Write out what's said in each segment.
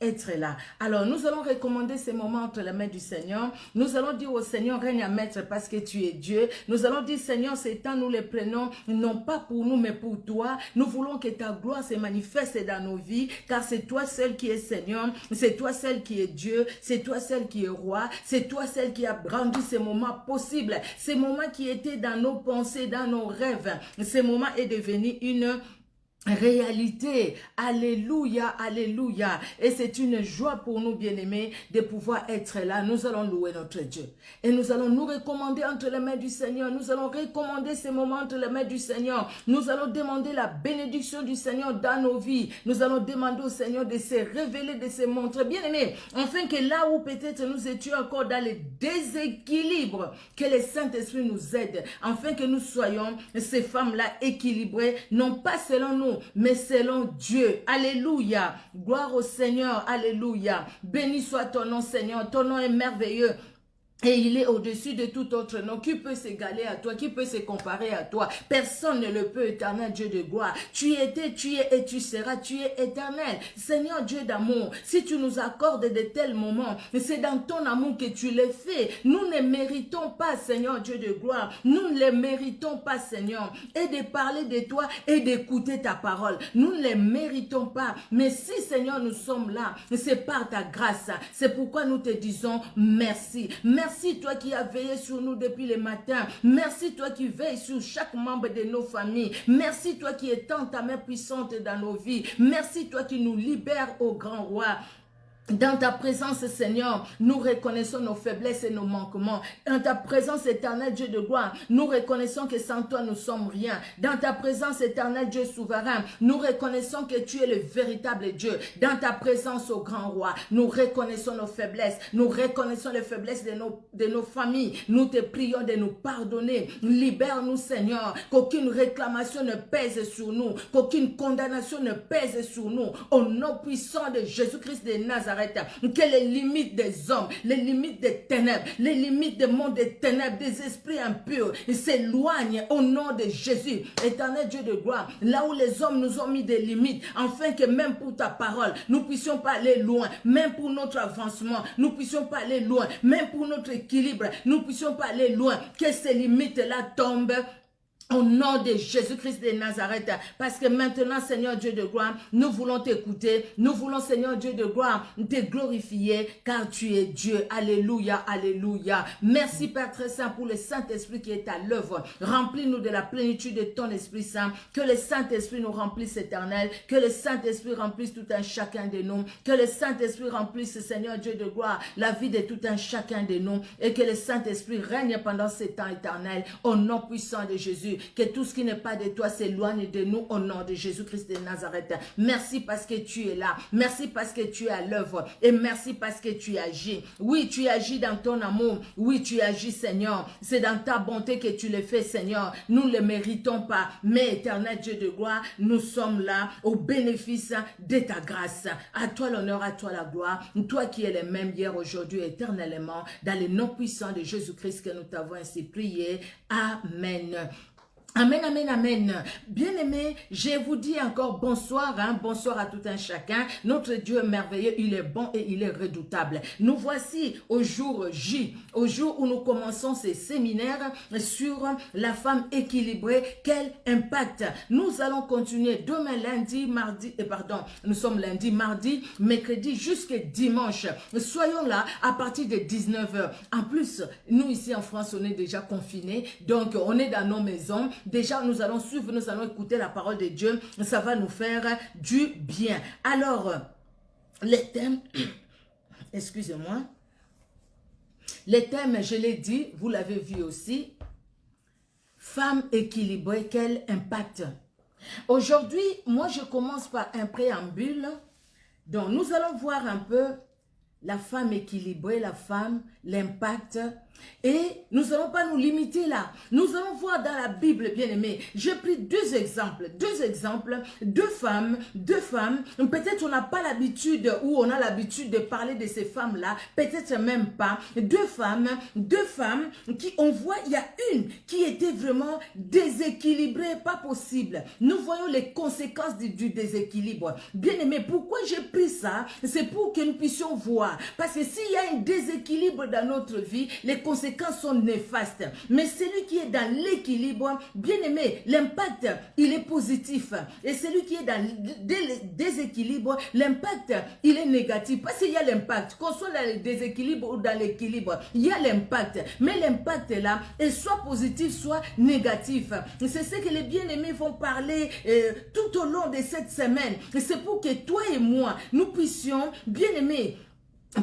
être là. Alors, nous allons recommander ces moments entre les mains du Seigneur. Nous allons dire au Seigneur, règne à maître parce que tu es Dieu. Nous allons dire, Seigneur, ces temps, nous les prenons, non pas pour nous, mais pour toi. Nous voulons que ta gloire se manifeste dans nos vies, car c'est toi seul qui es Seigneur, c'est toi seul qui est Dieu, c'est toi seul qui est roi, c'est toi seul qui a rendu ces moments possibles, ces moments qui étaient dans nos pensées, dans nos rêves. Ces moments est devenu une réalité. Alléluia, alléluia. Et c'est une joie pour nous, bien-aimés, de pouvoir être là. Nous allons louer notre Dieu. Et nous allons nous recommander entre les mains du Seigneur. Nous allons recommander ces moments entre les mains du Seigneur. Nous allons demander la bénédiction du Seigneur dans nos vies. Nous allons demander au Seigneur de se révéler, de se montrer. Bien-aimés, afin que là où peut-être nous étions encore dans le déséquilibre, que le Saint-Esprit nous aide, afin que nous soyons ces femmes-là équilibrées, non pas selon nous, mais selon Dieu. Alléluia. Gloire au Seigneur. Alléluia. Béni soit ton nom, Seigneur. Ton nom est merveilleux. Et il est au-dessus de tout autre nom. Qui peut s'égaler à toi? Qui peut se comparer à toi? Personne ne le peut, éternel Dieu de gloire. Tu étais, tu es et tu seras. Tu es éternel. Seigneur Dieu d'amour, si tu nous accordes de tels moments, c'est dans ton amour que tu les fais. Nous ne méritons pas, Seigneur Dieu de gloire. Nous ne les méritons pas, Seigneur. Et de parler de toi et d'écouter ta parole. Nous ne les méritons pas. Mais si, Seigneur, nous sommes là, c'est par ta grâce. C'est pourquoi nous te disons merci. Merci toi qui as veillé sur nous depuis le matin. Merci toi qui veilles sur chaque membre de nos familles. Merci toi qui étends ta main puissante dans nos vies. Merci toi qui nous libères au grand roi. Dans ta présence, Seigneur, nous reconnaissons nos faiblesses et nos manquements. Dans ta présence, éternel Dieu de gloire, nous reconnaissons que sans toi, nous sommes rien. Dans ta présence, éternel Dieu souverain, nous reconnaissons que tu es le véritable Dieu. Dans ta présence, au grand roi, nous reconnaissons nos faiblesses. Nous reconnaissons les faiblesses de nos familles. Nous te prions de nous pardonner. Libère-nous, Seigneur, qu'aucune réclamation ne pèse sur nous, qu'aucune condamnation ne pèse sur nous. Au nom puissant de Jésus-Christ de Nazareth, que les limites des hommes, les limites des ténèbres, les limites des mondes des ténèbres, des esprits impurs s'éloignent au nom de Jésus. Éternel Dieu de gloire, là où les hommes nous ont mis des limites, afin que même pour ta parole, nous puissions pas aller loin, même pour notre avancement, nous puissions pas aller loin, même pour notre équilibre, nous puissions pas aller loin, que ces limites-là tombent. Au nom de Jésus-Christ de Nazareth, parce que maintenant, Seigneur Dieu de gloire, nous voulons t'écouter, nous voulons, Seigneur Dieu de gloire, te glorifier, car tu es Dieu. Alléluia, alléluia. Merci Père très saint pour le Saint-Esprit qui est à l'œuvre. Remplis-nous de la plénitude de ton Esprit Saint, que le Saint-Esprit nous remplisse, éternel, que le Saint-Esprit remplisse tout un chacun de nous, que le Saint-Esprit remplisse, Seigneur Dieu de gloire, la vie de tout un chacun de nous, et que le Saint-Esprit règne pendant ces temps éternels, au nom puissant de Jésus. Que tout ce qui n'est pas de toi s'éloigne de nous au nom de Jésus-Christ de Nazareth. Merci parce que tu es là. Merci parce que tu es à l'œuvre. Et merci parce que tu agis. Oui, tu agis dans ton amour. Oui, tu agis, Seigneur. C'est dans ta bonté que tu le fais, Seigneur. Nous ne le méritons pas. Mais éternel Dieu de gloire, nous sommes là au bénéfice de ta grâce. À toi l'honneur, à toi la gloire. Toi qui es le même hier, aujourd'hui, éternellement. Dans le nom puissant de Jésus-Christ que nous t'avons ainsi prié. Amen. Amen, amen, amen. Bien-aimés, je vous dis encore bonsoir, bonsoir à tout un chacun. Notre Dieu est merveilleux, il est bon et il est redoutable. Nous voici au jour J, au jour où nous commençons ces séminaires sur la femme équilibrée. Quel impact! Nous allons continuer demain, lundi, mardi, nous sommes lundi, mardi, mercredi, jusqu'à dimanche. Soyons là à partir de 19 h. En plus, nous ici en France, on est déjà confinés, donc on est dans nos maisons. Déjà, nous allons suivre, nous allons écouter la parole de Dieu. Ça va nous faire du bien. Alors, les thèmes, excusez-moi, les thèmes, je l'ai dit, vous l'avez vu aussi. Femme équilibrée, quel impact? Aujourd'hui, moi, je commence par un préambule. Donc, nous allons voir un peu la femme équilibrée, la femme, l'impact Et nous n'allons pas nous limiter là. Nous allons voir dans la Bible, bien aimé. J'ai pris deux exemples, deux femmes. Peut-être on n'a pas l'habitude ou on a l'habitude de parler de ces femmes-là. Peut-être même pas. Deux femmes qui, on voit, il y a une qui était vraiment déséquilibrée, pas possible. Nous voyons les conséquences du déséquilibre. Bien aimé, pourquoi j'ai pris ça? C'est pour que nous puissions voir. Parce que s'il y a un déséquilibre dans notre vie, les conséquences sont néfastes. Mais celui qui est dans l'équilibre, bien aimé, l'impact, il est positif. Et celui qui est dans le déséquilibre, l'impact, il est négatif. Parce qu'il y a l'impact. Qu'on soit dans le déséquilibre ou dans l'équilibre, il y a l'impact. Mais l'impact est là, est soit positif, soit négatif. C'est ce que les bien-aimés vont parler tout au long de cette semaine. C'est pour que toi et moi, nous puissions, bien aimés,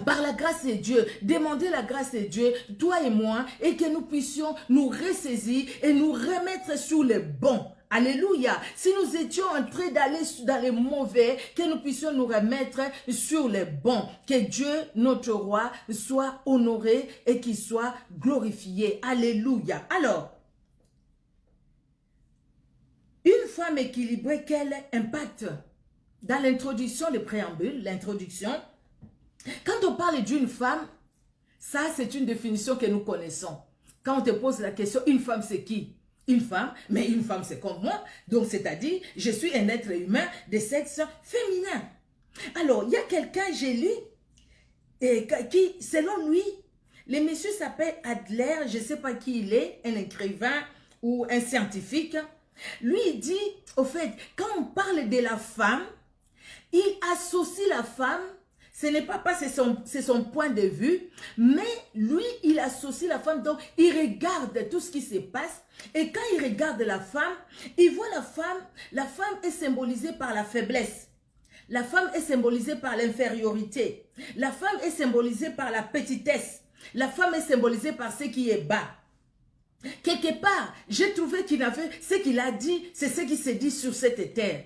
par la grâce de Dieu, demander la grâce de Dieu, toi et moi, et que nous puissions nous ressaisir et nous remettre sur le bon. Alléluia. Si nous étions en train d'aller dans les mauvais, que nous puissions nous remettre sur les bons. Que Dieu, notre roi, soit honoré et qu'il soit glorifié. Alléluia. Alors, une femme équilibrée, quel impact? Dans l'introduction, le préambule, l'introduction, quand on parle d'une femme, ça c'est une définition que nous connaissons. Quand on te pose la question, une femme c'est qui? Une femme, mais une femme c'est comme moi. Donc c'est-à-dire, je suis un être humain de sexe féminin. Alors, il y a quelqu'un, j'ai lu, qui, selon lui, le monsieur s'appelle Adler, je ne sais pas qui il est, un écrivain ou un scientifique. Lui, il dit, au fait, quand on parle de la femme, il associe la femme. Ce n'est pas c'est son point de vue, mais lui, il associe la femme, donc il regarde tout ce qui se passe. Et quand il regarde la femme, il voit la femme est symbolisée par la faiblesse. La femme est symbolisée par l'infériorité. La femme est symbolisée par la petitesse. La femme est symbolisée par ce qui est bas. Quelque part, j'ai trouvé qu'il avait, ce qu'il a dit, c'est ce qui se dit sur cette terre.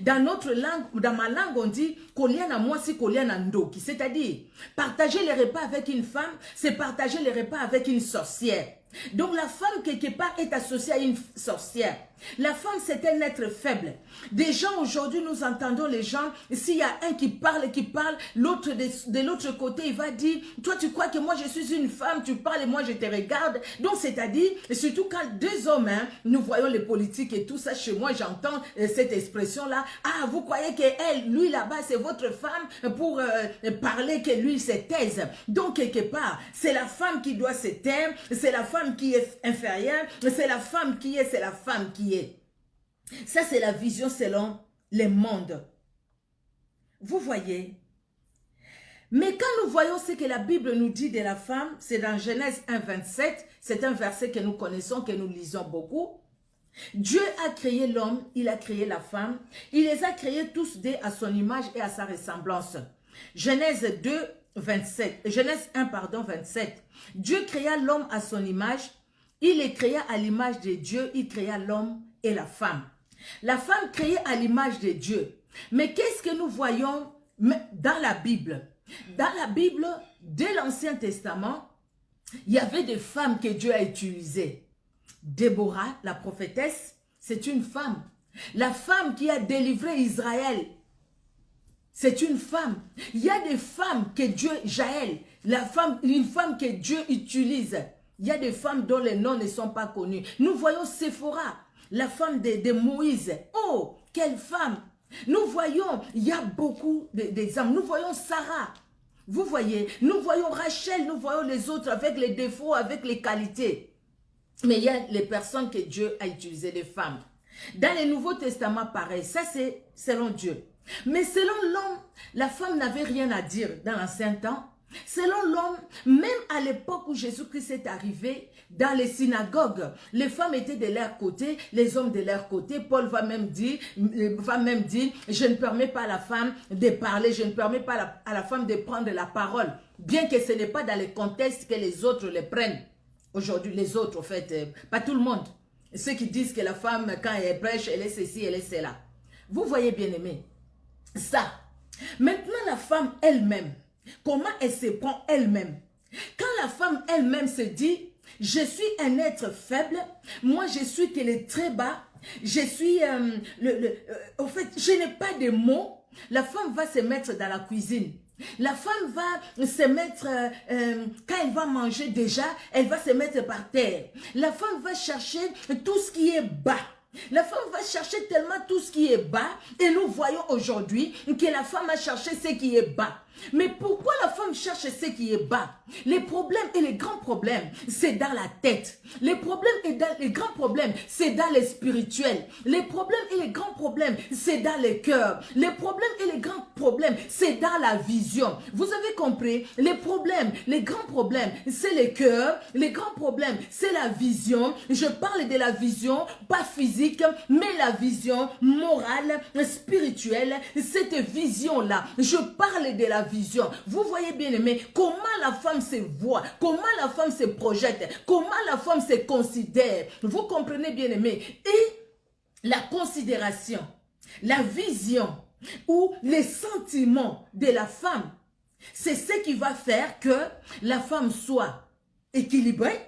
Dans notre langue, dans ma langue, on dit Koliana moi si Koliana ndoki, c'est-à-dire partager les repas avec une femme, c'est partager les repas avec une sorcière. Donc la femme quelque part est associée à une sorcière. La femme c'est un être faible. Des gens aujourd'hui nous entendons les gens, s'il y a un qui parle, l'autre de l'autre côté il va dire, toi tu crois que moi je suis une femme, tu parles et moi je te regarde. Donc c'est-à-dire, surtout quand deux hommes, nous voyons les politiques et tout ça, chez moi j'entends cette expression là, ah vous croyez que elle, lui là-bas c'est votre femme pour parler que lui se taise. Donc quelque part, c'est la femme qui doit se taire, c'est la femme qui est inférieure, c'est la femme qui est, c'est la femme qui est. Ça, c'est la vision selon les mondes. Vous voyez? Mais quand nous voyons ce que la Bible nous dit de la femme, c'est dans Genèse 1, 27, c'est un verset que nous connaissons, que nous lisons beaucoup. Dieu a créé l'homme, il a créé la femme, il les a créés tous deux à son image et à sa ressemblance. Genèse 1, pardon, 27. Dieu créa l'homme à son image, il les créa à l'image de Dieu, il créa l'homme et la femme. La femme créée à l'image de Dieu. Mais qu'est-ce que nous voyons dans la Bible? Dans la Bible, dès l'Ancien Testament, il y avait des femmes que Dieu a utilisées. Déborah, la prophétesse, c'est une femme. La femme qui a délivré Israël, c'est une femme. Il y a des femmes que Dieu, Jaël, une femme que Dieu utilise. Il y a des femmes dont les noms ne sont pas connus. Nous voyons Séphora, la femme de Moïse. Oh, quelle femme! Nous voyons, il y a beaucoup d'exemples. Nous voyons Sarah. Vous voyez, nous voyons Rachel, nous voyons les autres avec les défauts, avec les qualités. Mais il y a les personnes que Dieu a utilisées, les femmes. Dans le Nouveau Testament, pareil. Ça, c'est selon Dieu. Mais selon l'homme, la femme n'avait rien à dire dans l'ancien temps. Selon l'homme, même à l'époque où Jésus-Christ est arrivé, dans les synagogues, les femmes étaient de leur côté, les hommes de leur côté. Paul va même dire, je ne permets pas à la femme de parler, je ne permets pas à la femme de prendre la parole. Bien que ce n'est pas dans le contexte que les autres les prennent. Aujourd'hui, les autres, en fait, pas tout le monde. Ceux qui disent que la femme, quand elle prêche, elle est ceci, elle est cela. Vous voyez, bien aimé, ça. Maintenant, la femme elle-même, comment elle se prend elle-même? Quand la femme elle-même se dit, je suis un être faible, moi je suis qu'elle est très bas, je suis, en fait, je n'ai pas de mots, la femme va se mettre dans la cuisine. La femme va se mettre, quand elle va manger déjà, elle va se mettre par terre. La femme va chercher tout ce qui est bas. La femme va chercher tellement tout ce qui est bas et nous voyons aujourd'hui que la femme a cherché ce qui est bas. Mais pourquoi la femme cherche ce qui est bas? Les problèmes et les grands problèmes, c'est dans la tête. Les problèmes et les grands problèmes, c'est dans les spirituels. Les problèmes et les grands problèmes, c'est dans les cœurs. Les problèmes et les grands problèmes, c'est dans la vision. Vous avez compris? Les problèmes, les grands problèmes, c'est les cœurs. Les grands problèmes, c'est la vision. Je parle de la vision, pas physique, mais la vision morale, spirituelle. Cette vision-là, je parle de la vision. Vous voyez bien aimé, comment la femme se voit, comment la femme se projette, comment la femme se considère. Vous comprenez bien aimé. Et la considération, la vision ou les sentiments de la femme, c'est ce qui va faire que la femme soit équilibrée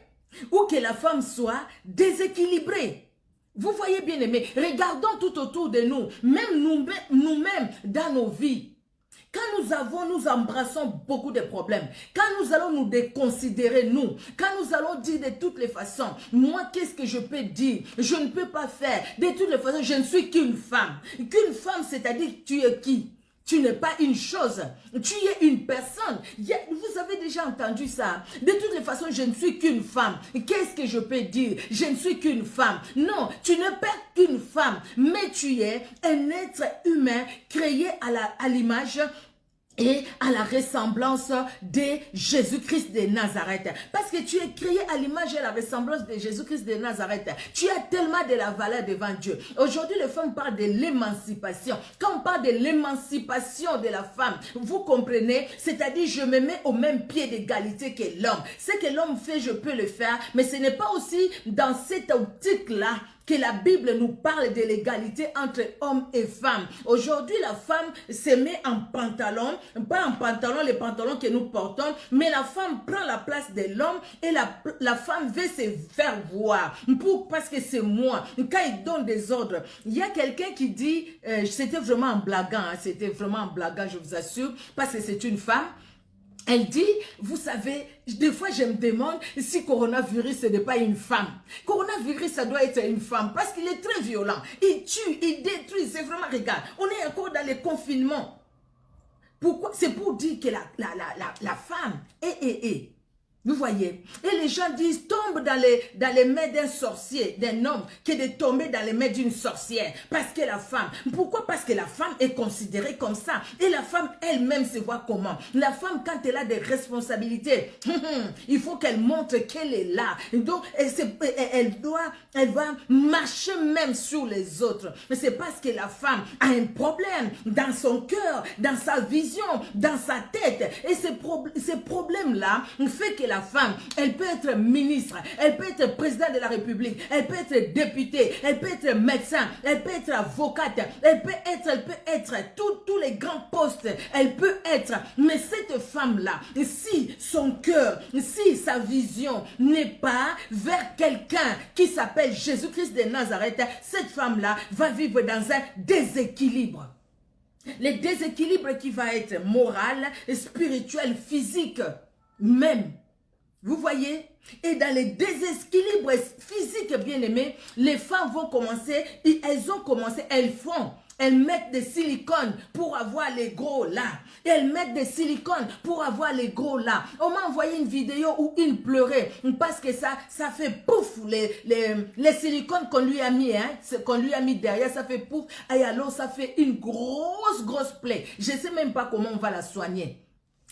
ou que la femme soit déséquilibrée. Vous voyez bien aimé, regardons tout autour de nous, même nous-mêmes dans nos vies. Quand nous embrassons beaucoup de problèmes, quand nous allons nous déconsidérer, quand nous allons dire de toutes les façons, moi, qu'est-ce que je peux dire? Je ne peux pas faire. De toutes les façons, je ne suis qu'une femme. Qu'une femme, c'est-à-dire tu es qui? Tu n'es pas une chose, tu es une personne. Vous avez déjà entendu ça. De toutes les façons, je ne suis qu'une femme. Qu'est-ce que je peux dire? Je ne suis qu'une femme. Non, tu n'es pas qu'une femme, mais tu es un être humain créé à l'image et à la ressemblance de Jésus-Christ de Nazareth. Parce que tu es créé à l'image et à la ressemblance de Jésus-Christ de Nazareth. Tu as tellement de la valeur devant Dieu. Aujourd'hui, les femmes parlent de l'émancipation. Quand on parle de l'émancipation de la femme, vous comprenez? C'est-à-dire, je me mets au même pied d'égalité que l'homme. Ce que l'homme fait, je peux le faire. Mais ce n'est pas aussi dans cette optique-là que la Bible nous parle de l'égalité entre hommes et femmes. Aujourd'hui, la femme se met en pantalon, pas en pantalon, les pantalons que nous portons, mais la femme prend la place de l'homme et la femme veut se faire voir. Parce que c'est moi. Quand il donne des ordres, il y a quelqu'un qui dit, c'était vraiment en blaguant, hein, c'était vraiment en blaguant, je vous assure, parce que c'est une femme. Elle dit, vous savez, des fois je me demande si coronavirus ce n'est pas une femme. Coronavirus, ça doit être une femme parce qu'il est très violent. Il tue, il détruit, c'est vraiment, regarde, on est encore dans les confinements. Pourquoi? C'est pour dire que la femme vous voyez, et les gens disent, tombe dans les mains d'un sorcier, d'un homme, que de tomber dans les mains d'une sorcière. Parce que la femme, pourquoi? Parce que la femme est considérée comme ça. Et la femme elle-même se voit comment? La femme, quand elle a des responsabilités, il faut qu'elle montre qu'elle est là. Donc, elle va marcher même sur les autres. Mais c'est parce que la femme a un problème dans son cœur, dans sa vision, dans sa tête. Et ces problèmes-là fait que la femme, elle peut être ministre, elle peut être président de la République, elle peut être députée, elle peut être médecin, elle peut être avocate, elle peut être tous les grands postes, elle peut être. Mais cette femme-là, si son cœur, si sa vision n'est pas vers quelqu'un qui s'appelle Jésus-Christ de Nazareth, cette femme-là va vivre dans un déséquilibre. Le déséquilibre qui va être moral, spirituel, physique, même. Vous voyez? Et dans les déséquilibres physiques, bien aimés, les femmes vont commencer, elles mettent des silicones pour avoir les gros là. Elles mettent des silicones pour avoir les gros là. On m'a envoyé une vidéo où il pleurait parce que ça fait pouf, les silicones qu'on lui a mis, hein, qu'on lui a mis derrière, ça fait pouf. Et alors, ça fait une grosse plaie. Je ne sais même pas comment on va la soigner.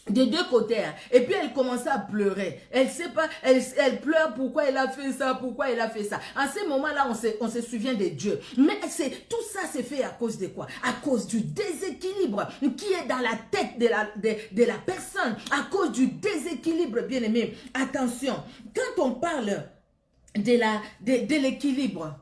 Des deux côtés, hein. Et puis elle commençait à pleurer. Elle sait pas, elle pleure pourquoi elle a fait ça, pourquoi elle a fait ça. En ce moment-là, on se souvient de Dieu. Mais tout ça c'est fait à cause de quoi? À cause du déséquilibre qui est dans la tête de la personne. À cause du déséquilibre, bien aimé. Attention, quand on parle de l'équilibre,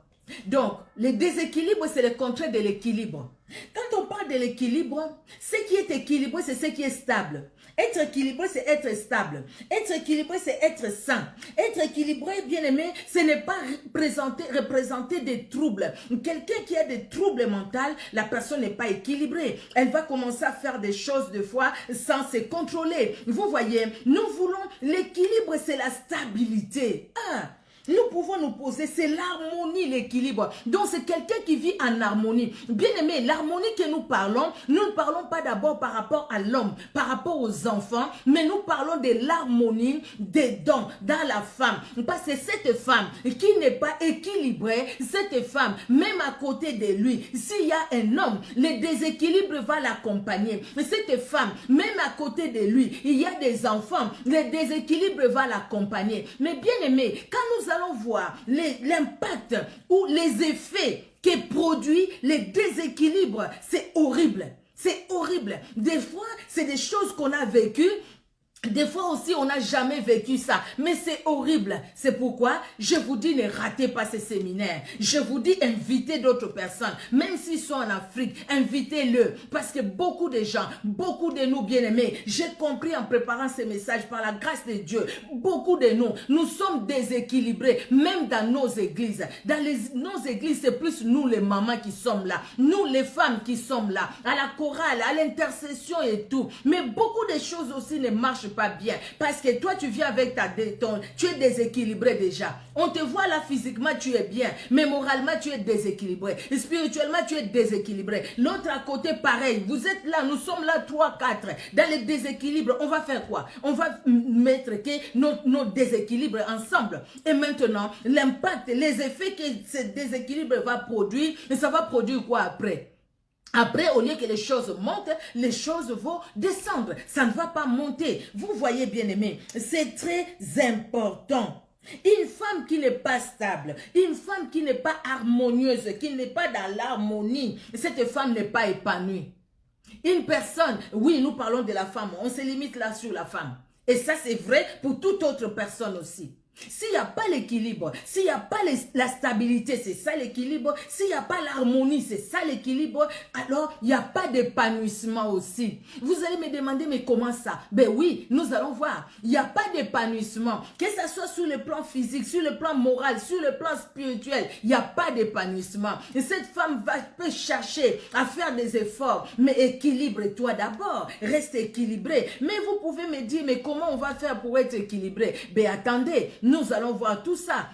Donc, le déséquilibre, c'est le contraire de l'équilibre. Quand on parle de l'équilibre, ce qui est équilibré, c'est ce qui est stable. Être équilibré, c'est être stable. Être équilibré, c'est être sain. Être équilibré, bien aimé, ce n'est pas représenter des troubles. Quelqu'un qui a des troubles mentaux, la personne n'est pas équilibrée. Elle va commencer à faire des choses de fois sans se contrôler. Vous voyez, nous voulons l'équilibre, c'est la stabilité. Nous pouvons nous poser, c'est l'harmonie, l'équilibre. Donc, c'est quelqu'un qui vit en harmonie. Bien aimé, l'harmonie que nous ne parlons pas d'abord par rapport à l'homme, par rapport aux enfants, mais nous parlons de l'harmonie des dons dans la femme. Parce que cette femme qui n'est pas équilibrée, cette femme, même à côté de lui, s'il y a un homme, le déséquilibre va l'accompagner. Cette femme, même à côté de lui, il y a des enfants, le déséquilibre va l'accompagner. Mais bien aimé, quand nous allons voir l'impact ou les effets que produit les déséquilibres, c'est horrible. C'est horrible. Des fois, c'est des choses qu'on a vécues. Des fois aussi, on n'a jamais vécu ça, mais c'est horrible. C'est pourquoi je vous dis, ne ratez pas ces séminaires. Je vous dis, invitez d'autres personnes, même s'ils sont en Afrique, invitez-le. Parce que beaucoup de gens, beaucoup de nous bien-aimés, j'ai compris en préparant ces messages par la grâce de Dieu, beaucoup de nous sommes déséquilibrés, même dans nos églises. Dans nos églises, c'est plus nous les mamans qui sommes là, nous les femmes qui sommes là, à la chorale, à l'intercession et tout. Mais beaucoup de choses aussi ne marchent pas bien parce que toi tu viens avec tu es déséquilibré déjà. On te voit là physiquement, tu es bien, mais moralement tu es déséquilibré, spirituellement tu es déséquilibré. L'autre à côté pareil, vous êtes là, nous sommes là 3, 4 dans le déséquilibre. On va faire quoi? On va mettre nos déséquilibres ensemble et maintenant l'impact, les effets que ce déséquilibre va produire, ça va produire quoi après? Après, au lieu que les choses montent, les choses vont descendre. Ça ne va pas monter. Vous voyez, bien aimé, c'est très important. Une femme qui n'est pas stable, une femme qui n'est pas harmonieuse, qui n'est pas dans l'harmonie, cette femme n'est pas épanouie. Une personne, oui, nous parlons de la femme, on se limite là sur la femme. Et ça, c'est vrai pour toute autre personne aussi. S'il n'y a pas l'équilibre, s'il n'y a pas la stabilité, c'est ça l'équilibre. S'il n'y a pas l'harmonie, c'est ça l'équilibre. Alors, il n'y a pas d'épanouissement aussi. Vous allez me demander, mais comment ça? Ben oui, nous allons voir. Il n'y a pas d'épanouissement. Que ce soit sur le plan physique, sur le plan moral, sur le plan spirituel, il n'y a pas d'épanouissement. Et cette femme peut chercher à faire des efforts, mais équilibre-toi d'abord. Reste équilibré. Mais vous pouvez me dire, mais comment on va faire pour être équilibré? Ben attendez. Nous allons voir tout ça.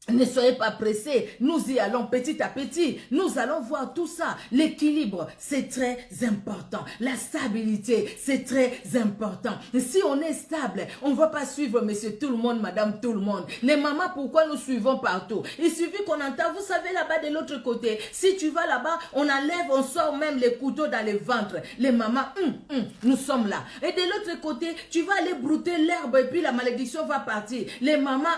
Ne soyez pas pressés, nous y allons petit à petit, nous allons voir tout ça. L'équilibre, c'est très important. La stabilité, c'est très important. Si on est stable, on ne va pas suivre monsieur tout le monde, madame tout le monde. Les mamans, pourquoi nous suivons partout? Il suffit qu'on entend, vous savez là-bas de l'autre côté, si tu vas là-bas, on enlève, on sort même les couteaux dans les ventres. Les mamans, nous sommes là. Et de l'autre côté, tu vas aller brouter l'herbe et puis la malédiction va partir. Les mamans,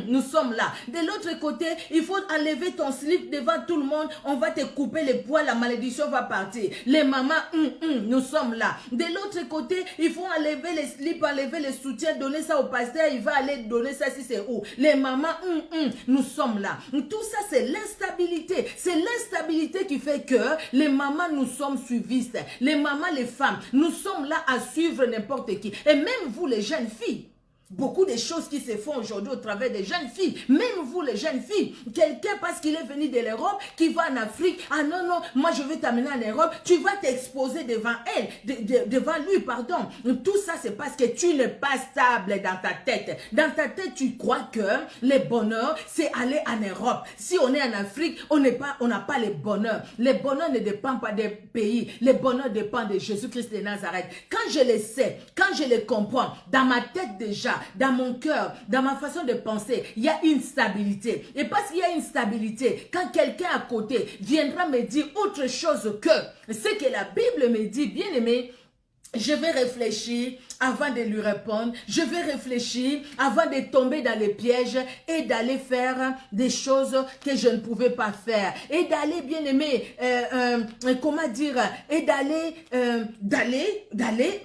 nous sommes là. De l'autre côté, il faut enlever ton slip devant tout le monde. On va te couper les poils, la malédiction va partir. Les mamans, nous sommes là. De l'autre côté, il faut enlever les slips, enlever les soutiens, donner ça au pasteur. Il va aller donner ça si c'est où. Les mamans, nous sommes là. Tout ça, c'est l'instabilité. C'est l'instabilité qui fait que les mamans, nous sommes suivistes. Les mamans, les femmes, nous sommes là à suivre n'importe qui. Et même vous, les jeunes filles. Beaucoup de choses qui se font aujourd'hui au travers des jeunes filles. Même vous les jeunes filles. Quelqu'un parce qu'il est venu de l'Europe, qui va en Afrique. Ah non, non, moi je vais t'amener en Europe. Tu vas t'exposer devant elle, devant lui, pardon. Tout ça c'est parce que tu n'es pas stable dans ta tête. Dans ta tête tu crois que le bonheur c'est aller en Europe. Si on est en Afrique, on n'a pas le bonheur. Le bonheur ne dépend pas des pays. Le bonheur dépend de Jésus-Christ de Nazareth. Quand je le sais, quand je le comprends, dans ma tête déjà, dans mon cœur, dans ma façon de penser, il y a une stabilité. Et parce qu'il y a une stabilité, quand quelqu'un à côté viendra me dire autre chose que ce que la Bible me dit, bien aimé, Je vais réfléchir avant de lui répondre. Je vais réfléchir avant de tomber dans les pièges et d'aller faire des choses que je ne pouvais pas faire. Et d'aller, bien aimé, comment dire, et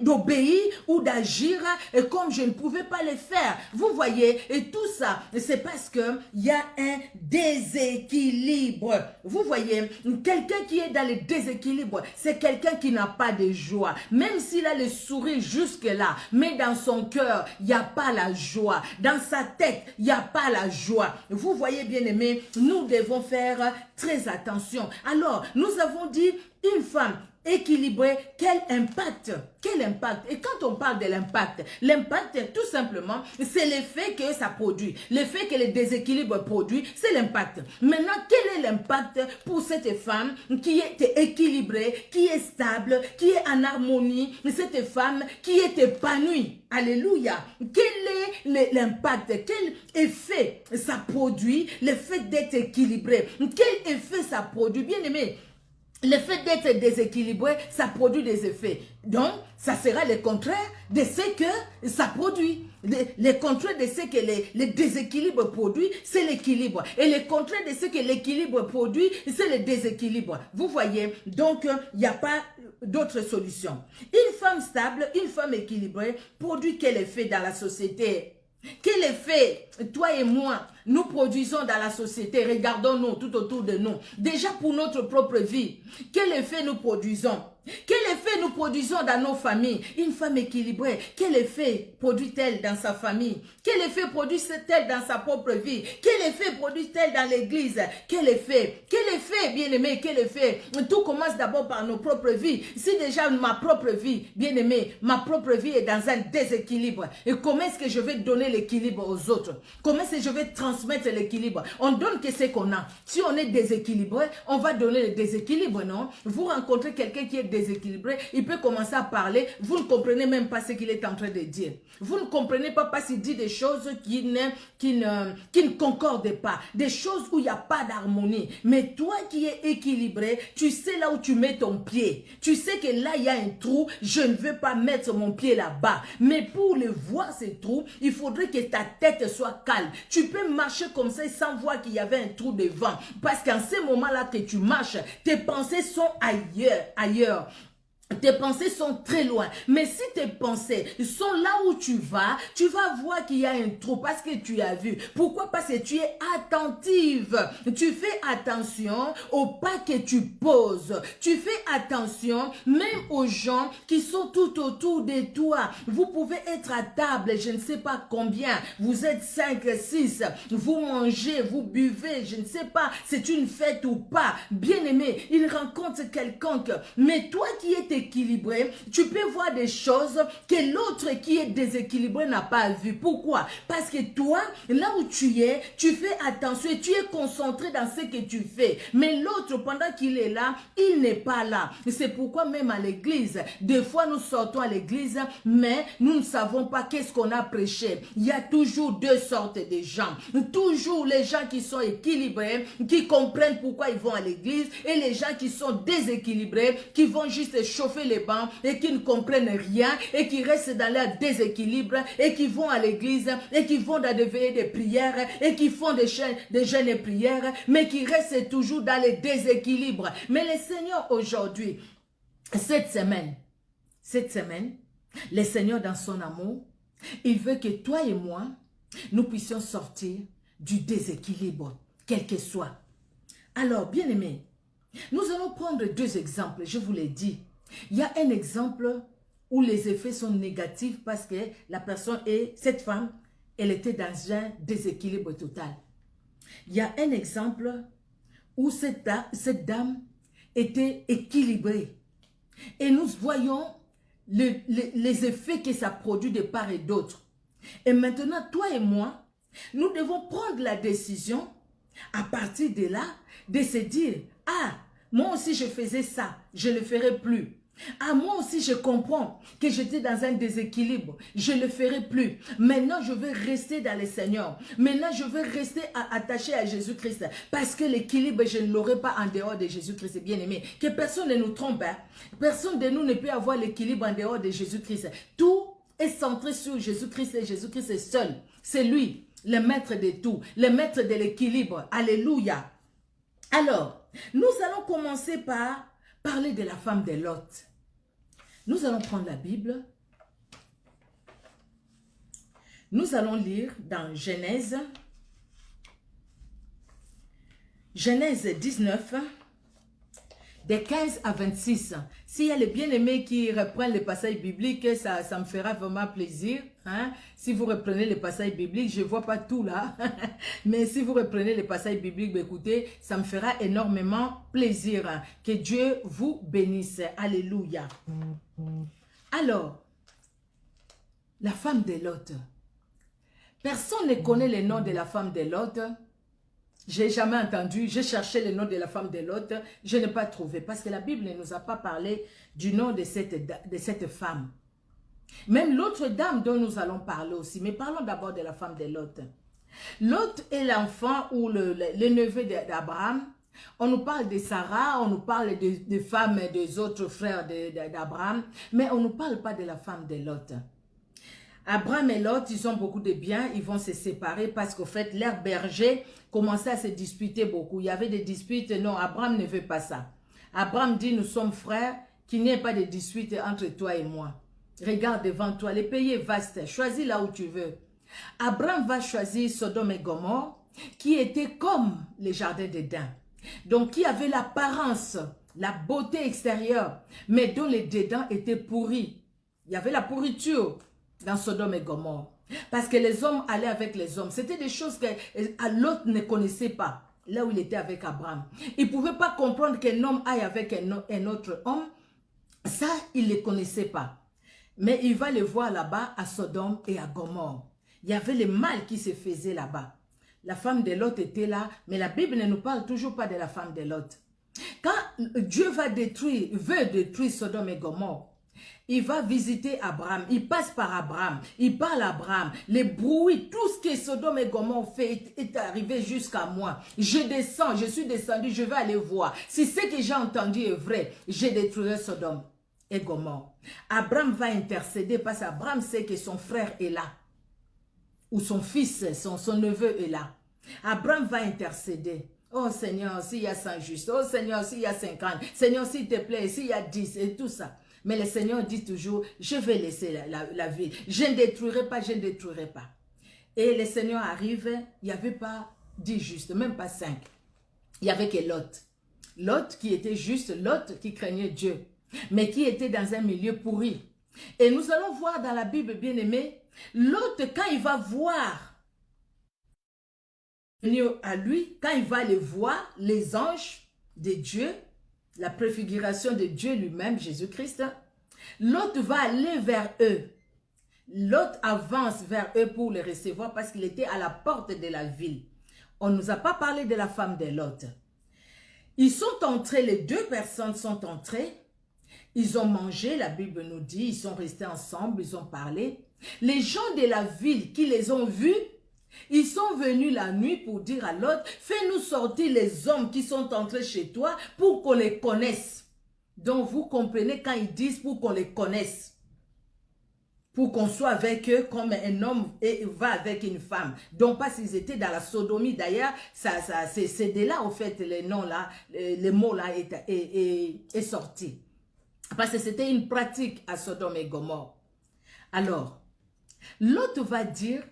d'obéir ou d'agir comme je ne pouvais pas le faire. Vous voyez, et tout ça, c'est parce que il y a un déséquilibre. Vous voyez, quelqu'un qui est dans le déséquilibre, c'est quelqu'un qui n'a pas de joie. Même s'il a le sourire jusque-là, mais dans son cœur, il n'y a pas la joie. Dans sa tête, il n'y a pas la joie. Vous voyez, bien aimé, nous devons faire très attention. Alors, nous avons dit une femme équilibrée, quel impact? Quel impact? Et quand on parle de l'impact, tout simplement, c'est l'effet que ça produit. L'effet que le déséquilibre produit, c'est l'impact. Maintenant, quel est l'impact pour cette femme qui est équilibrée, qui est stable, qui est en harmonie, cette femme qui est épanouie? Alléluia. Quel est l'impact? Quel effet ça produit, le fait d'être équilibré? Quel effet ça produit? Bien aimé, le fait d'être déséquilibré, ça produit des effets. Donc, ça sera le contraire de ce que ça produit. Le contraire de ce que le déséquilibre produit, c'est l'équilibre. Et le contraire de ce que l'équilibre produit, c'est le déséquilibre. Vous voyez, donc, il n'y a pas d'autre solution. Une femme stable, une femme équilibrée, produit quel effet dans la société? Quel effet, toi et moi, nous produisons dans la société? Regardons-nous tout autour de nous. Déjà pour notre propre vie, quel effet nous produisons? Quel effet nous produisons dans nos familles? Une femme équilibrée, quel effet produit-elle dans sa famille? Quel effet produit-elle dans sa propre vie? Quel effet produit-elle dans l'église? Quel effet? Quel effet, bien-aimé, quel effet? Tout commence d'abord par nos propres vies. Si déjà ma propre vie, bien-aimé, ma propre vie est dans un déséquilibre, et comment est-ce que je vais donner l'équilibre aux autres? Comment est-ce que je vais transmettre l'équilibre? On donne que ce qu'on a. Si on est déséquilibré, on va donner le déséquilibre, non? Vous rencontrez quelqu'un qui est déséquilibré, il peut commencer à parler, vous ne comprenez même pas ce qu'il est en train de dire. Vous ne comprenez pas parce qu'il dit des choses qui ne concordent pas, des choses où il n'y a pas d'harmonie. Mais toi qui es équilibré, tu sais là où tu mets ton pied. Tu sais que là, il y a un trou, je ne veux pas mettre mon pied là-bas. Mais pour le voir, ces trous, il faudrait que ta tête soit calme. Tu peux marcher comme ça sans voir qu'il y avait un trou devant. Parce qu'en ce moment-là que tu marches, tes pensées sont ailleurs. Tes pensées sont très loin. Mais si tes pensées sont là où tu vas voir qu'il y a un trou parce que tu as vu. Pourquoi? Parce que tu es attentive. Tu fais attention aux pas que tu poses. Tu fais attention même aux gens qui sont tout autour de toi. Vous pouvez être à table, je ne sais pas combien. Vous êtes 5, 6. Vous mangez, vous buvez, je ne sais pas. C'est une fête ou pas. Bien aimé, il rencontre quelqu'un. Mais toi qui es équilibré, tu peux voir des choses que l'autre qui est déséquilibré n'a pas vu. Pourquoi? Parce que toi, là où tu es, tu fais attention et tu es concentré dans ce que tu fais. Mais l'autre, pendant qu'il est là, il n'est pas là. C'est pourquoi même à l'église, des fois nous sortons à l'église, mais nous ne savons pas qu'est-ce qu'on a prêché. Il y a toujours deux sortes de gens. Toujours les gens qui sont équilibrés, qui comprennent pourquoi ils vont à l'église, et les gens qui sont déséquilibrés, qui vont juste chauffer les bancs et qui ne comprennent rien et qui restent dans leur déséquilibre et qui vont à l'église et qui vont dans des veillées de prières et qui font des jeûnes et prières, mais qui restent toujours dans les déséquilibres. Mais le Seigneur aujourd'hui, cette semaine, le Seigneur dans son amour, il veut que toi et moi, nous puissions sortir du déséquilibre, quel que soit. Alors, bien aimé, nous allons prendre deux exemples, je vous l'ai dit. Il y a un exemple où les effets sont négatifs parce que la personne cette femme, elle était dans un déséquilibre total. Il y a un exemple où cette dame était équilibrée. Et nous voyons les effets que ça produit de part et d'autre. Et maintenant, toi et moi, nous devons prendre la décision, à partir de là, de se dire, ah, moi aussi je faisais ça, je ne le ferai plus. Ah, moi aussi, je comprends que j'étais dans un déséquilibre. Je ne le ferai plus. Maintenant, je veux rester dans le Seigneur. Maintenant, je veux rester attaché à Jésus-Christ. Parce que l'équilibre, je ne l'aurai pas en dehors de Jésus-Christ, bien-aimé. Que personne ne nous trompe. Hein? Personne de nous ne peut avoir l'équilibre en dehors de Jésus-Christ. Tout est centré sur Jésus-Christ et Jésus-Christ est seul. C'est lui, le maître de tout, le maître de l'équilibre. Alléluia. Alors, nous allons commencer par parler de la femme de Lot. Nous allons prendre la Bible. Nous allons lire dans Genèse. Genèse 19, de 15 à 26. S'il y a les bien-aimés qui reprennent les passages bibliques, ça me fera vraiment plaisir. Hein? Si vous reprenez les passages bibliques, je ne vois pas tout là. Mais si vous reprenez les passages bibliques, écoutez, ça me fera énormément plaisir. Que Dieu vous bénisse. Alléluia. Alors, la femme de Lot. Personne ne connaît le nom de la femme de Lot. Je n'ai jamais entendu, j'ai cherché le nom de la femme de Lot, je n'ai pas trouvé. Parce que la Bible ne nous a pas parlé du nom de cette femme. Même l'autre dame dont nous allons parler aussi. Mais parlons d'abord de la femme de Lot. Lot est l'enfant ou le neveu d'Abraham. On nous parle de Sarah, on nous parle des femmes des autres frères d'Abraham. Mais on ne nous parle pas de la femme de Lot. Abraham et Lot, ils ont beaucoup de biens, ils vont se séparer parce qu'au fait, leurs bergers commençaient à se disputer beaucoup. Il y avait des disputes, non, Abraham ne veut pas ça. Abraham dit, nous sommes frères, qu'il n'y ait pas de disputes entre toi et moi. Regarde devant toi, le pays est vaste, choisis là où tu veux. Abraham va choisir Sodome et Gomorrhe, qui étaient comme les jardins d'Éden. Donc, qui avait l'apparence, la beauté extérieure, mais dont les dedans étaient pourris. Il y avait la pourriture dans Sodome et Gomorrhe. Parce que les hommes allaient avec les hommes. C'était des choses que Lot ne connaissait pas. Là où il était avec Abraham. Il ne pouvait pas comprendre qu'un homme aille avec un autre homme. Ça, il ne les connaissait pas. Mais il va le voir là-bas à Sodome et à Gomorrhe. Il y avait le mal qui se faisait là-bas. La femme de Lot était là. Mais la Bible ne nous parle toujours pas de la femme de Lot. Quand Dieu veut détruire Sodome et Gomorrhe, il va visiter Abraham, il passe par Abraham, il parle à Abraham, les bruits, tout ce que Sodome et Gomorrhe fait est arrivé jusqu'à moi. Je descends, je suis descendu, je vais aller voir. Si ce que j'ai entendu est vrai, je détruirai Sodome et Gomorrhe. Abraham va intercéder parce qu'Abraham sait que son frère est là. Ou son fils, son neveu est là. Abraham va intercéder. Oh Seigneur, s'il y a 100 justes, oh Seigneur, s'il y a 50, Seigneur, s'il te plaît, s'il y a 10 et tout ça. Mais le Seigneur dit toujours, je vais laisser la ville. Je ne détruirai pas, je ne détruirai pas. Et le Seigneur arrive, il n'y avait pas 10 justes, même pas 5. Il n'y avait que Lot. Lot qui était juste, Lot qui craignait Dieu, mais qui était dans un milieu pourri. Et nous allons voir dans la Bible, bien aimé, Lot, quand il va voir à lui, quand il va aller voir les anges de Dieu, la préfiguration de Dieu lui-même, Jésus-Christ, Lot va aller vers eux. Lot avance vers eux pour les recevoir parce qu'il était à la porte de la ville. On ne nous a pas parlé de la femme de Lot. Ils sont entrés, les deux personnes sont entrées. Ils ont mangé, la Bible nous dit, ils sont restés ensemble, ils ont parlé. Les gens de la ville qui les ont vus, ils sont venus la nuit pour dire à Lot, fais-nous sortir les hommes qui sont entrés chez toi pour qu'on les connaisse. Donc vous comprenez quand ils disent pour qu'on les connaisse. Pour qu'on soit avec eux comme un homme et va avec une femme. Donc parce qu'ils étaient dans la sodomie. D'ailleurs, c'est de là au fait les noms là, les mots là est sorti. Parce que c'était une pratique à Sodome et Gomorrhe. Alors, l'autre va dire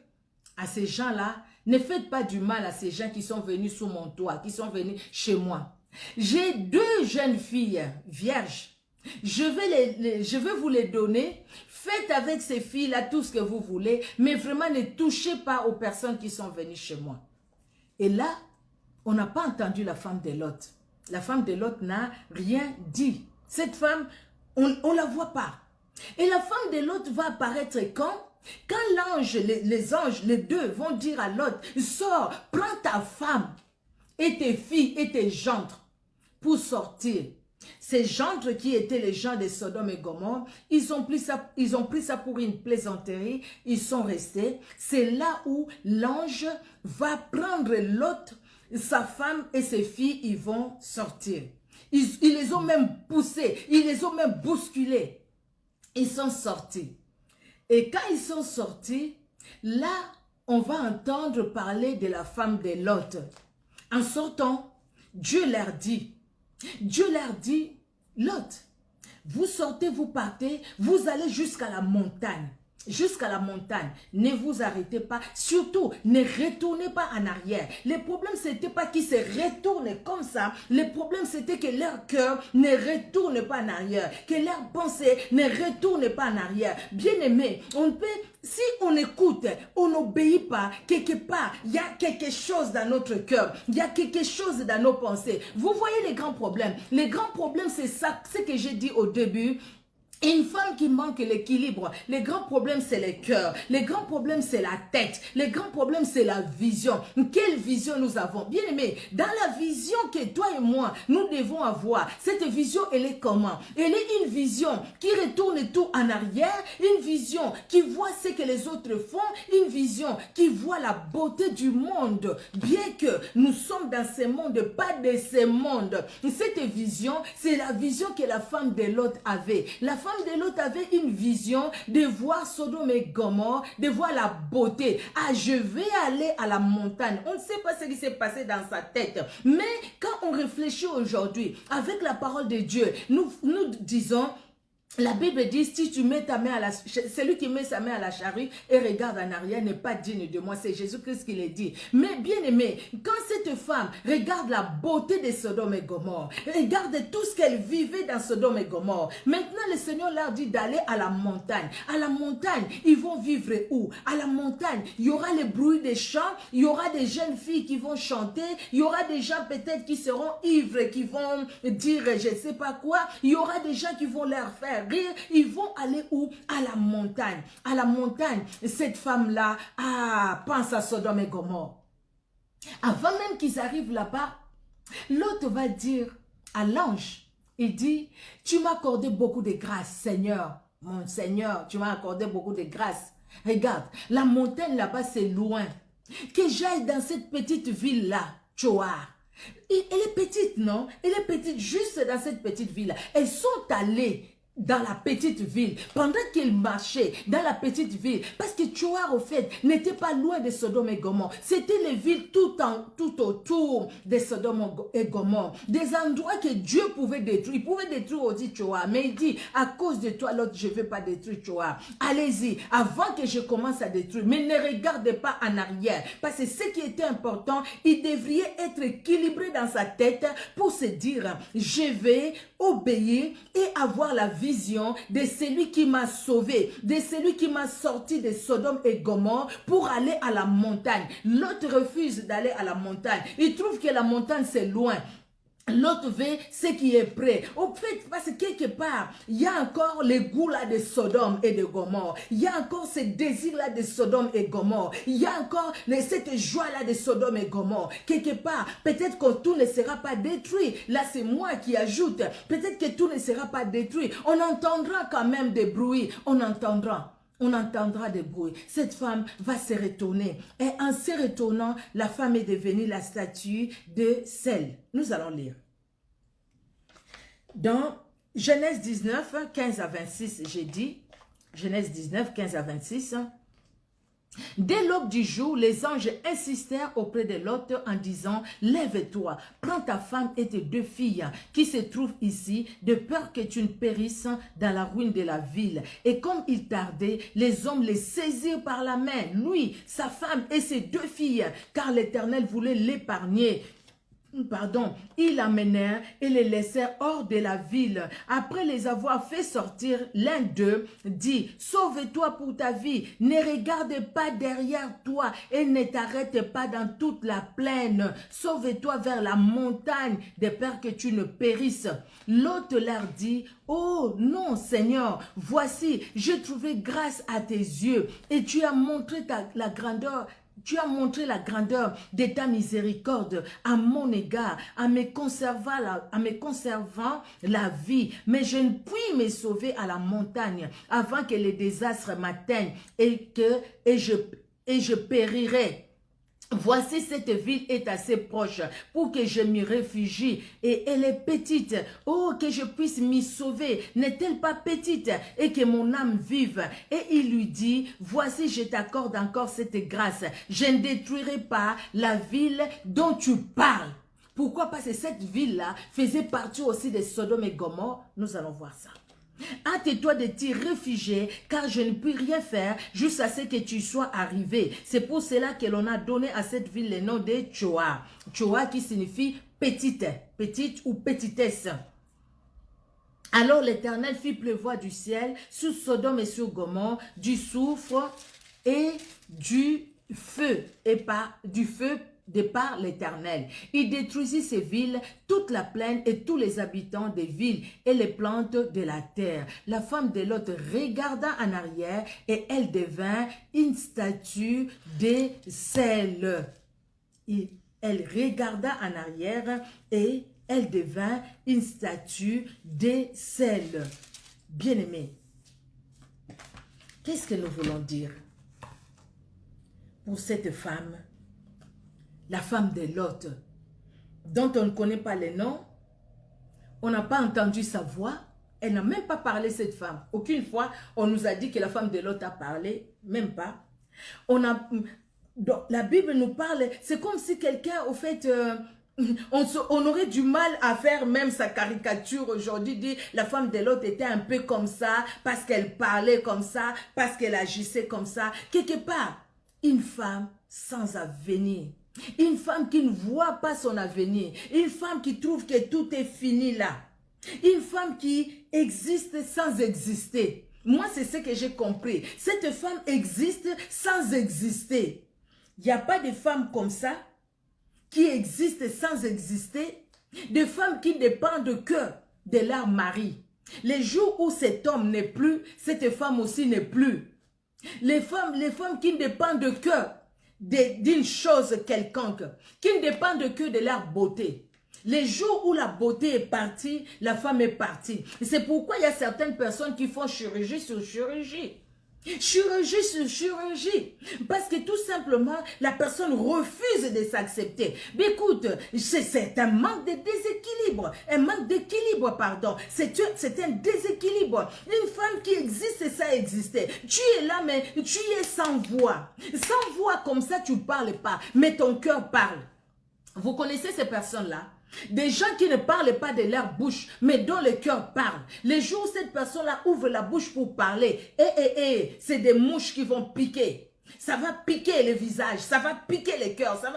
à ces gens-là, ne faites pas du mal à ces gens qui sont venus sous mon toit, qui sont venus chez moi. J'ai 2 jeunes filles vierges. Je vais vous les donner. Faites avec ces filles-là tout ce que vous voulez, mais vraiment ne touchez pas aux personnes qui sont venues chez moi. Et là, on n'a pas entendu la femme de Lot. La femme de Lot n'a rien dit. Cette femme, on ne la voit pas. Et la femme de Lot va apparaître quand l'ange, les anges, les deux vont dire à Lot, sors, prends ta femme et tes filles et tes gendres pour sortir Ces gendres qui étaient les gens de Sodome et Gomorrhe, ils ont pris ça pour une plaisanterie, ils sont restés. C'est là où l'ange va prendre Lot, sa femme et ses filles, ils vont sortir. Ils les ont même poussés, ils les ont même bousculés. Ils sont sortis. Et quand ils sont sortis, là, on va entendre parler de la femme de Lot. En sortant, Dieu leur dit, Lot, vous sortez, vous partez, vous allez jusqu'à la montagne. Jusqu'à la montagne, ne vous arrêtez pas, surtout ne retournez pas en arrière. Le problème c'était pas qu'ils se retournent comme ça, le problème c'était que leur cœur ne retourne pas en arrière, que leur pensée ne retourne pas en arrière. Bien aimé, on peut, si on écoute, on n'obéit pas, quelque part, il y a quelque chose dans notre cœur, il y a quelque chose dans nos pensées. Vous voyez les grands problèmes. Les grands problèmes c'est ça, ce que j'ai dit au début. Une femme qui manque l'équilibre, les grands problèmes c'est le cœur, les grands problèmes c'est la tête, les grands problèmes c'est la vision. Quelle vision nous avons? Bien aimé, dans la vision que toi et moi nous devons avoir, cette vision elle est comment? Elle est une vision qui retourne tout en arrière, une vision qui voit ce que les autres font, une vision qui voit la beauté du monde, bien que nous sommes dans ce monde, pas de ce monde. Cette vision, c'est la vision que la femme de Lot avait. La femme de Lot avait une vision de voir Sodome et Gomorrhe, de voir la beauté. Ah, je vais aller à la montagne. On ne sait pas ce qui s'est passé dans sa tête. Mais quand on réfléchit aujourd'hui, avec la parole de Dieu, nous disons... La Bible dit, si tu mets ta main à la... Celui qui met sa main à la charrue et regarde en arrière n'est pas digne de moi. C'est Jésus-Christ qui l'a dit. Mais bien aimé, quand cette femme regarde la beauté de Sodome et Gomorrhe, regarde tout ce qu'elle vivait dans Sodome et Gomorrhe, maintenant le Seigneur leur dit d'aller à la montagne. À la montagne, ils vont vivre où? À la montagne, il y aura le bruit des chants, il y aura des jeunes filles qui vont chanter, il y aura des gens peut-être qui seront ivres, qui vont dire je ne sais pas quoi, il y aura des gens qui vont leur faire rire. Ils vont aller où? À la montagne. À la montagne, cette femme-là pense à Sodome et Gomorrhe. Avant même qu'ils arrivent là-bas, l'autre va dire à l'ange, il dit, tu m'as accordé beaucoup de grâce, Seigneur. Mon Seigneur, tu m'as accordé beaucoup de grâce. Regarde, la montagne là-bas, c'est loin. Que j'aille dans cette petite ville-là, Tchoar. Elle est petite, non? Elle est petite juste dans cette petite ville. Elles sont allées dans la petite ville, pendant qu'ils marchaient dans la petite ville, parce que Tchoar, au fait, n'était pas loin de Sodome et Gomorrhe. C'était les villes tout autour de Sodome et Gomorrhe. Des endroits que Dieu pouvait détruire. Il pouvait détruire aussi Tchoar, mais il dit, à cause de toi, l'autre, je ne vais pas détruire Tchoar. Allez-y, avant que je commence à détruire, mais ne regardez pas en arrière, parce que ce qui était important, il devrait être équilibré dans sa tête pour se dire, je vais obéir et avoir la vision de celui qui m'a sauvé, de celui qui m'a sorti de Sodome et Gomorrhe pour aller à la montagne. L'autre refuse d'aller à la montagne. Il trouve que la montagne c'est loin. L'autre veut ce qui est prêt. Au fait, parce que quelque part, il y a encore le goût là de Sodome et de Gomorrhe. Il y a encore ce désir là de Sodome et Gomorrhe. Il y a encore cette joie là de Sodome et Gomorrhe. Quelque part, peut-être que tout ne sera pas détruit. Là, c'est moi qui ajoute. Peut-être que tout ne sera pas détruit. On entendra quand même des bruits. On entendra des bruits. Cette femme va se retourner. Et en se retournant, la femme est devenue la statue de sel. Nous allons lire. Dans Genèse 19, 15 à 26, j'ai dit, Genèse 19, 15 à 26, dès l'aube du jour, les anges insistèrent auprès de Lot en disant, lève-toi, prends ta femme et tes deux filles qui se trouvent ici, de peur que tu ne périsses dans la ruine de la ville. Et comme il tardait, les hommes les saisirent par la main, lui, sa femme et ses deux filles, car l'Éternel voulait l'épargner. Ils l'amenèrent et les laissèrent hors de la ville. Après les avoir fait sortir, l'un d'eux dit, sauve-toi pour ta vie, ne regarde pas derrière toi et ne t'arrête pas dans toute la plaine. Sauve-toi vers la montagne, de peur que tu ne périsses. L'autre leur dit, oh non Seigneur, voici, j'ai trouvé grâce à tes yeux et tu as montré la grandeur Tu as montré la grandeur de ta miséricorde à mon égard, en me conservant la vie. Mais je ne puis me sauver à la montagne avant que les désastres m'atteignent et je périrai. Voici cette ville est assez proche pour que je m'y réfugie et elle est petite. Oh, que je puisse m'y sauver. N'est-elle pas petite et que mon âme vive? Et il lui dit, voici je t'accorde encore cette grâce. Je ne détruirai pas la ville dont tu parles. Pourquoi? Parce que cette ville-là faisait partie aussi de Sodome et Gomorrhe. Nous allons voir ça. Hâte-toi de t'y réfugier, car je ne puis rien faire jusqu'à ce que tu sois arrivé. C'est pour cela que l'on a donné à cette ville le nom de Tchoa. Tchoa qui signifie petite, petite ou petitesse. Alors l'Éternel fit pleuvoir du ciel sur Sodome et sur Gomorrhe du soufre et du feu, de par l'Éternel. Il détruisit ces villes, toute la plaine et tous les habitants des villes et les plantes de la terre. La femme de Lot regarda en arrière et elle devint une statue de sel. Elle regarda en arrière et elle devint une statue de sel. Bien-aimés, qu'est-ce que nous voulons dire pour cette femme? La femme de Lot, dont on ne connaît pas les noms, on n'a pas entendu sa voix, elle n'a même pas parlé cette femme. Aucune fois, on nous a dit que la femme de Lot a parlé, même pas. La Bible nous parle, c'est comme si quelqu'un, au fait, on aurait du mal à faire même sa caricature aujourd'hui, dit la femme de Lot était un peu comme ça, parce qu'elle parlait comme ça, parce qu'elle agissait comme ça. Quelque part, une femme sans avenir. Une femme qui ne voit pas son avenir. Une femme qui trouve que tout est fini là. Une femme qui existe sans exister. Moi, c'est ce que j'ai compris. Cette femme existe sans exister. Il n'y a pas de femmes comme ça qui existent sans exister. Des femmes qui dépendent que de leur mari. Les jours où cet homme n'est plus, cette femme aussi n'est plus. Les femmes qui ne dépendent que d'une chose quelconque, qui ne dépendent que de leur beauté. Les jours où la beauté est partie, la femme est partie. C'est pourquoi il y a certaines personnes qui font chirurgie sur chirurgie. Chirurgie sur chirurgie. Parce que tout simplement, la personne refuse de s'accepter. Mais écoute, c'est un manque de déséquilibre. Un manque d'équilibre, pardon. C'est un déséquilibre. Une femme qui existe, ça existait. Tu es là, mais tu es sans voix. Sans voix, comme ça, tu ne parles pas. Mais ton cœur parle. Vous connaissez ces personnes-là? Des gens qui ne parlent pas de leur bouche, mais dont le cœur parle. Les jours où cette personne-là ouvre la bouche pour parler, c'est des mouches qui vont piquer. Ça va piquer le visage, ça va piquer le cœur, ça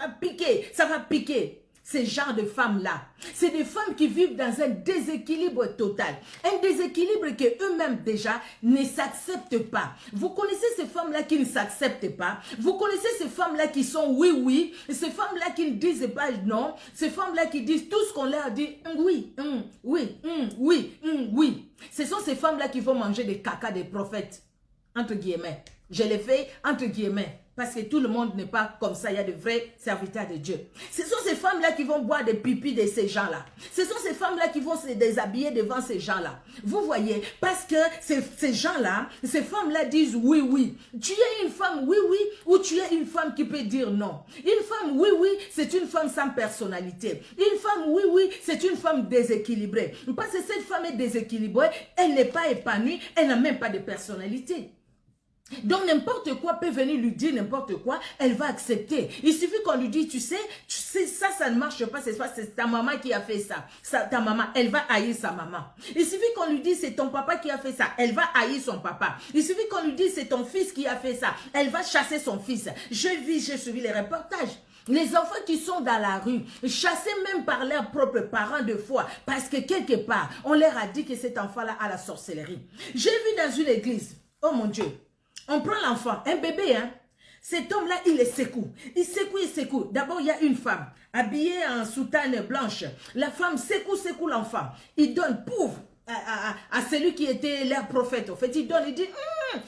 va piquer. Ces genres de femmes-là, c'est des femmes qui vivent dans un déséquilibre total. Un déséquilibre que eux-mêmes déjà ne s'acceptent pas. Vous connaissez ces femmes-là qui ne s'acceptent pas. Vous connaissez ces femmes-là qui sont oui, ces femmes-là qui ne disent pas non. Ces femmes-là qui disent tout ce qu'on leur dit oui. Ce sont ces femmes-là qui vont manger des caca des prophètes. Entre guillemets. Je les fais entre guillemets. Parce que tout le monde n'est pas comme ça. Il y a de vrais serviteurs de Dieu. Ce sont ces femmes-là qui vont boire des pipis de ces gens-là. Ce sont ces femmes-là qui vont se déshabiller devant ces gens-là. Vous voyez, parce que ces gens-là, ces femmes-là disent oui. Tu es une femme oui, ou tu es une femme qui peut dire non. Une femme oui, c'est une femme sans personnalité. Une femme oui, c'est une femme déséquilibrée. Parce que cette femme est déséquilibrée, elle n'est pas épanouie, elle n'a même pas de personnalité. Donc n'importe quoi peut venir lui dire n'importe quoi, elle va accepter. Il suffit qu'on lui dise, tu sais, ça ne marche pas, c'est ta maman qui a fait ça. Ta maman, elle va haïr sa maman. Il suffit qu'on lui dise, c'est ton papa qui a fait ça, elle va haïr son papa. Il suffit qu'on lui dise, c'est ton fils qui a fait ça, elle va chasser son fils. J'ai suivi les reportages. Les enfants qui sont dans la rue, chassés même par leurs propres parents de foi, parce que quelque part, on leur a dit que cet enfant-là a la sorcellerie. J'ai vu dans une église, oh mon Dieu, on prend l'enfant, un bébé, hein. Cet homme-là, il est secoue. Il secoue. D'abord, il y a une femme habillée en soutane blanche. La femme secoue l'enfant. Il donne pouf à celui qui était leur prophète. En fait, il donne, il dit,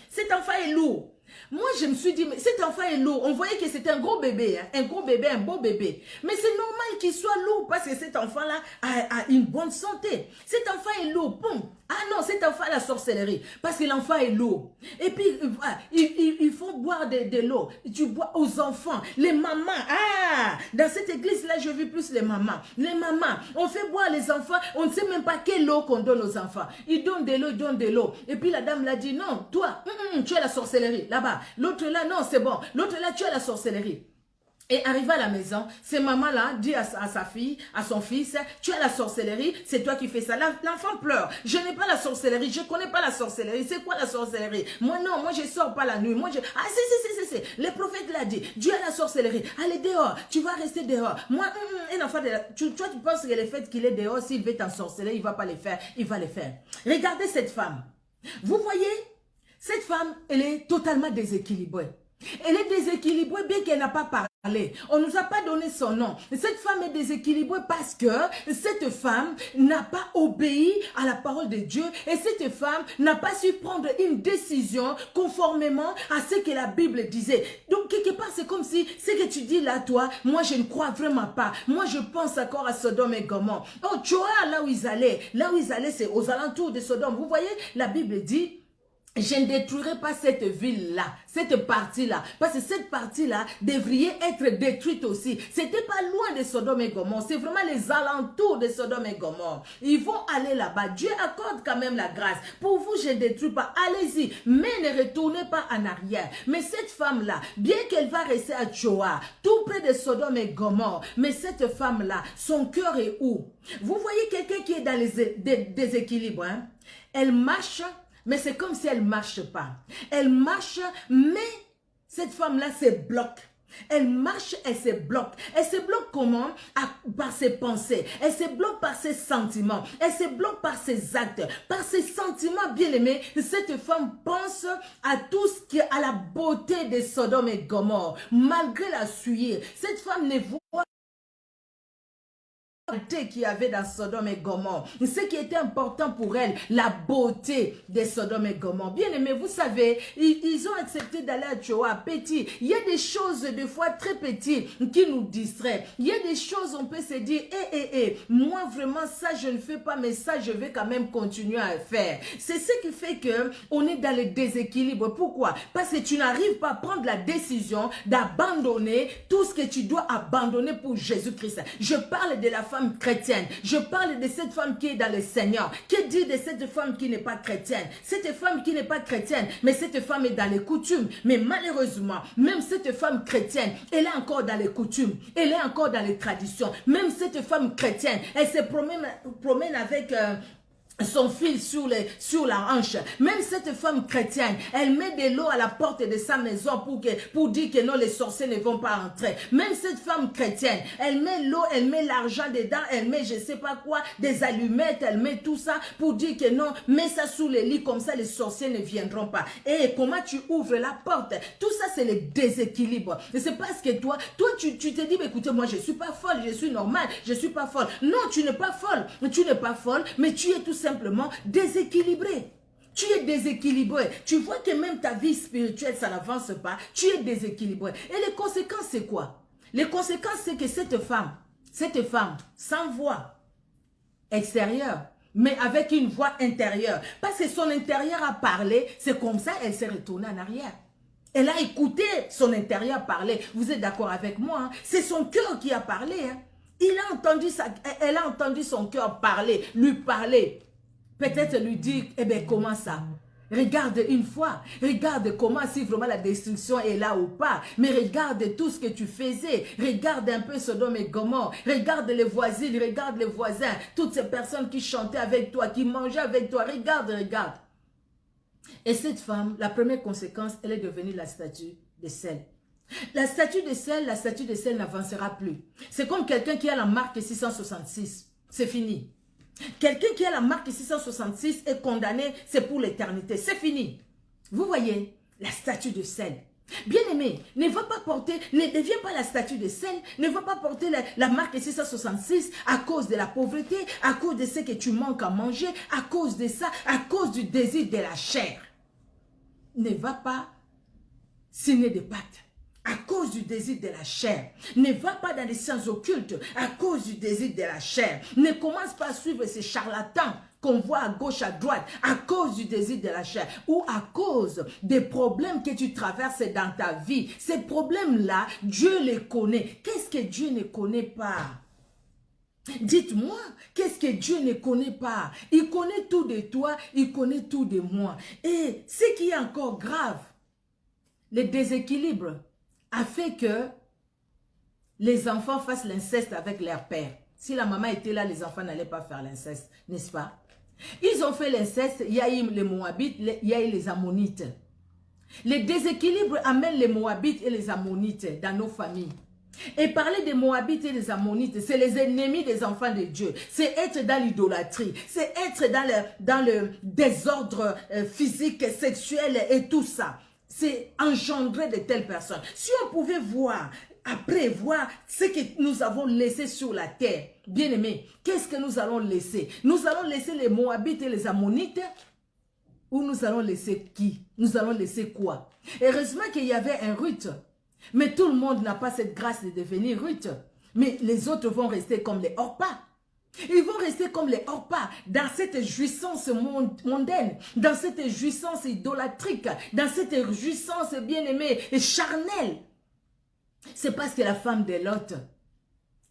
cet enfant est lourd. Moi, je me suis dit, mais cet enfant est lourd. On voyait que c'était un gros bébé, hein, un gros bébé, un beau bébé. Mais c'est normal qu'il soit lourd parce que cet enfant-là a une bonne santé. Cet enfant est lourd. Boum. Ah non, cet enfant a la sorcellerie parce que l'enfant est lourd. Et puis, il faut boire de l'eau. Tu bois aux enfants, les mamans. Ah, dans cette église-là, je vis plus les mamans. Les mamans, on fait boire les enfants. On ne sait même pas quelle eau qu'on donne aux enfants. Ils donnent de l'eau, ils donnent de l'eau. Et puis la dame l'a dit, non, toi, tu as la sorcellerie là-bas. L'autre là, non, c'est bon. L'autre là, tu as la sorcellerie. Et arrivé à la maison, ces mamans-là dit à sa fille, à son fils, tu as la sorcellerie, c'est toi qui fais ça. L'enfant pleure. Je n'ai pas la sorcellerie, je ne connais pas la sorcellerie. C'est quoi la sorcellerie? Moi non, moi je ne sors pas la nuit. Moi ah si. Les prophètes l'ont dit, Dieu a la sorcellerie. Allez dehors, tu vas rester dehors. Moi, un enfant, tu penses que le fait qu'il est dehors, s'il veut t'ensorceler, il ne va pas le faire, il va le faire. Regardez cette femme. Vous voyez, cette femme, elle est totalement déséquilibrée. Elle est déséquilibrée bien qu'elle n'a pas parlé. On ne nous a pas donné son nom. Cette femme est déséquilibrée parce que cette femme n'a pas obéi à la parole de Dieu et cette femme n'a pas su prendre une décision conformément à ce que la Bible disait. Donc quelque part c'est comme si ce que tu dis là toi, moi je ne crois vraiment pas. Moi je pense encore à Sodome et Gomorrhe. Oh tu vois là où ils allaient c'est aux alentours de Sodome. Vous voyez la Bible dit je ne détruirai pas cette ville-là, cette partie-là, parce que cette partie-là devrait être détruite aussi. C'était pas loin de Sodome et Gomorrhe, c'est vraiment les alentours de Sodome et Gomorrhe. Ils vont aller là-bas. Dieu accorde quand même la grâce. Pour vous, je ne détruis pas. Allez-y, mais ne retournez pas en arrière. Mais cette femme-là, bien qu'elle va rester à Tchoa, tout près de Sodome et Gomorrhe, mais cette femme-là, son cœur est où? Vous voyez quelqu'un qui est dans les déséquilibres, hein? Elle marche. Mais c'est comme si elle ne marche pas. Elle marche, mais cette femme-là se bloque. Elle marche, elle se bloque. Elle se bloque comment? Par ses pensées. Elle se bloque par ses sentiments. Elle se bloque par ses actes. Par ses sentiments, bien aimés. Cette femme pense à tout ce qui est à la beauté de Sodome et Gomorrhe. Malgré la suie. Cette femme ne voit qu'il y avait dans Sodome et Gomorrhe. Ce qui était important pour elle, la beauté de Sodome et Gomorrhe. Bien aimé, vous savez, ils ont accepté d'aller à Tchoa, petit. Il y a des choses, des fois, très petites qui nous distraient. Il y a des choses, on peut se dire, moi, vraiment, ça, je ne fais pas, mais ça, je vais quand même continuer à faire. C'est ce qui fait que on est dans le déséquilibre. Pourquoi? Parce que tu n'arrives pas à prendre la décision d'abandonner tout ce que tu dois abandonner pour Jésus-Christ. Je parle de la femme chrétienne. Je parle de cette femme qui est dans le Seigneur. Que dire de cette femme qui n'est pas chrétienne? Cette femme qui n'est pas chrétienne, mais cette femme est dans les coutumes. Mais malheureusement, même cette femme chrétienne, elle est encore dans les coutumes. Elle est encore dans les traditions. Même cette femme chrétienne, elle se promène avec son fil sur la hanche. Même cette femme chrétienne, elle met de l'eau à la porte de sa maison pour dire que non, les sorciers ne vont pas entrer. Même cette femme chrétienne, elle met l'eau, elle met l'argent dedans, elle met je sais pas quoi, des allumettes, elle met tout ça pour dire que non, mets ça sous les lits, comme ça les sorciers ne viendront pas. Et comment tu ouvres la porte? Tout ça c'est le déséquilibre. Et c'est parce que toi tu te dis, mais écoutez, moi je suis pas folle, je suis normale, je suis pas folle. Non, tu n'es pas folle. Tu n'es pas folle, mais tu es tout simplement déséquilibré. Tu es déséquilibré. Tu vois que même ta vie spirituelle, ça n'avance pas. Tu es déséquilibré. Et les conséquences, c'est quoi? Les conséquences, c'est que cette femme, sans voix extérieure, mais avec une voix intérieure, parce que son intérieur a parlé, c'est comme ça, elle s'est retournée en arrière. Elle a écouté son intérieur parler. Vous êtes d'accord avec moi, hein? C'est son cœur qui a parlé, hein? Elle a entendu son cœur parler, lui parler. Peut-être lui dire, eh bien, comment ça? Regarde une fois, regarde comment, si vraiment la destruction est là ou pas. Mais regarde tout ce que tu faisais. Regarde un peu Sodome et Gomorrhe. Regarde les voisines, regarde les voisins. Toutes ces personnes qui chantaient avec toi, qui mangeaient avec toi. Regarde. Et cette femme, la première conséquence, elle est devenue la statue de sel. La statue de sel n'avancera plus. C'est comme quelqu'un qui a la marque 666. C'est fini. Quelqu'un qui a la marque 666 est condamné, c'est pour l'éternité. C'est fini. Vous voyez, la statue de sel. Bien-aimé, ne deviens pas la statue de sel, ne va pas porter la marque 666 à cause de la pauvreté, à cause de ce que tu manques à manger, à cause de ça, à cause du désir de la chair. Ne va pas signer des pactes à cause du désir de la chair. Ne va pas dans les sciences occultes à cause du désir de la chair. Ne commence pas à suivre ces charlatans qu'on voit à gauche, à droite, à cause du désir de la chair ou à cause des problèmes que tu traverses dans ta vie. Ces problèmes-là, Dieu les connaît. Qu'est-ce que Dieu ne connaît pas? Dites-moi, qu'est-ce que Dieu ne connaît pas? Il connaît tout de toi, il connaît tout de moi. Et ce qui est encore grave, le déséquilibre a fait que les enfants fassent l'inceste avec leur père. Si la maman était là, les enfants n'allaient pas faire l'inceste, n'est-ce pas? Ils ont fait l'inceste, il y a eu les Moabites, il y a eu les Ammonites. Le déséquilibre amène les Moabites et les Ammonites dans nos familles. Et parler des Moabites et des Ammonites, c'est les ennemis des enfants de Dieu. C'est être dans l'idolâtrie. C'est être dans le désordre physique, sexuel et tout ça. C'est engendrer de telles personnes. Si on pouvait voir, après voir ce que nous avons laissé sur la terre, bien aimé, qu'est-ce que nous allons laisser? Nous allons laisser les Moabites et les Ammonites ou nous allons laisser qui? Nous allons laisser quoi? Heureusement qu'il y avait un Ruth. Mais tout le monde n'a pas cette grâce de devenir Ruth. Mais les autres vont rester comme les Orpas. Ils vont rester comme les Orpas dans cette jouissance mondaine, dans cette jouissance idolâtrique, dans cette jouissance bien-aimée et charnelle. C'est parce que la femme de Lot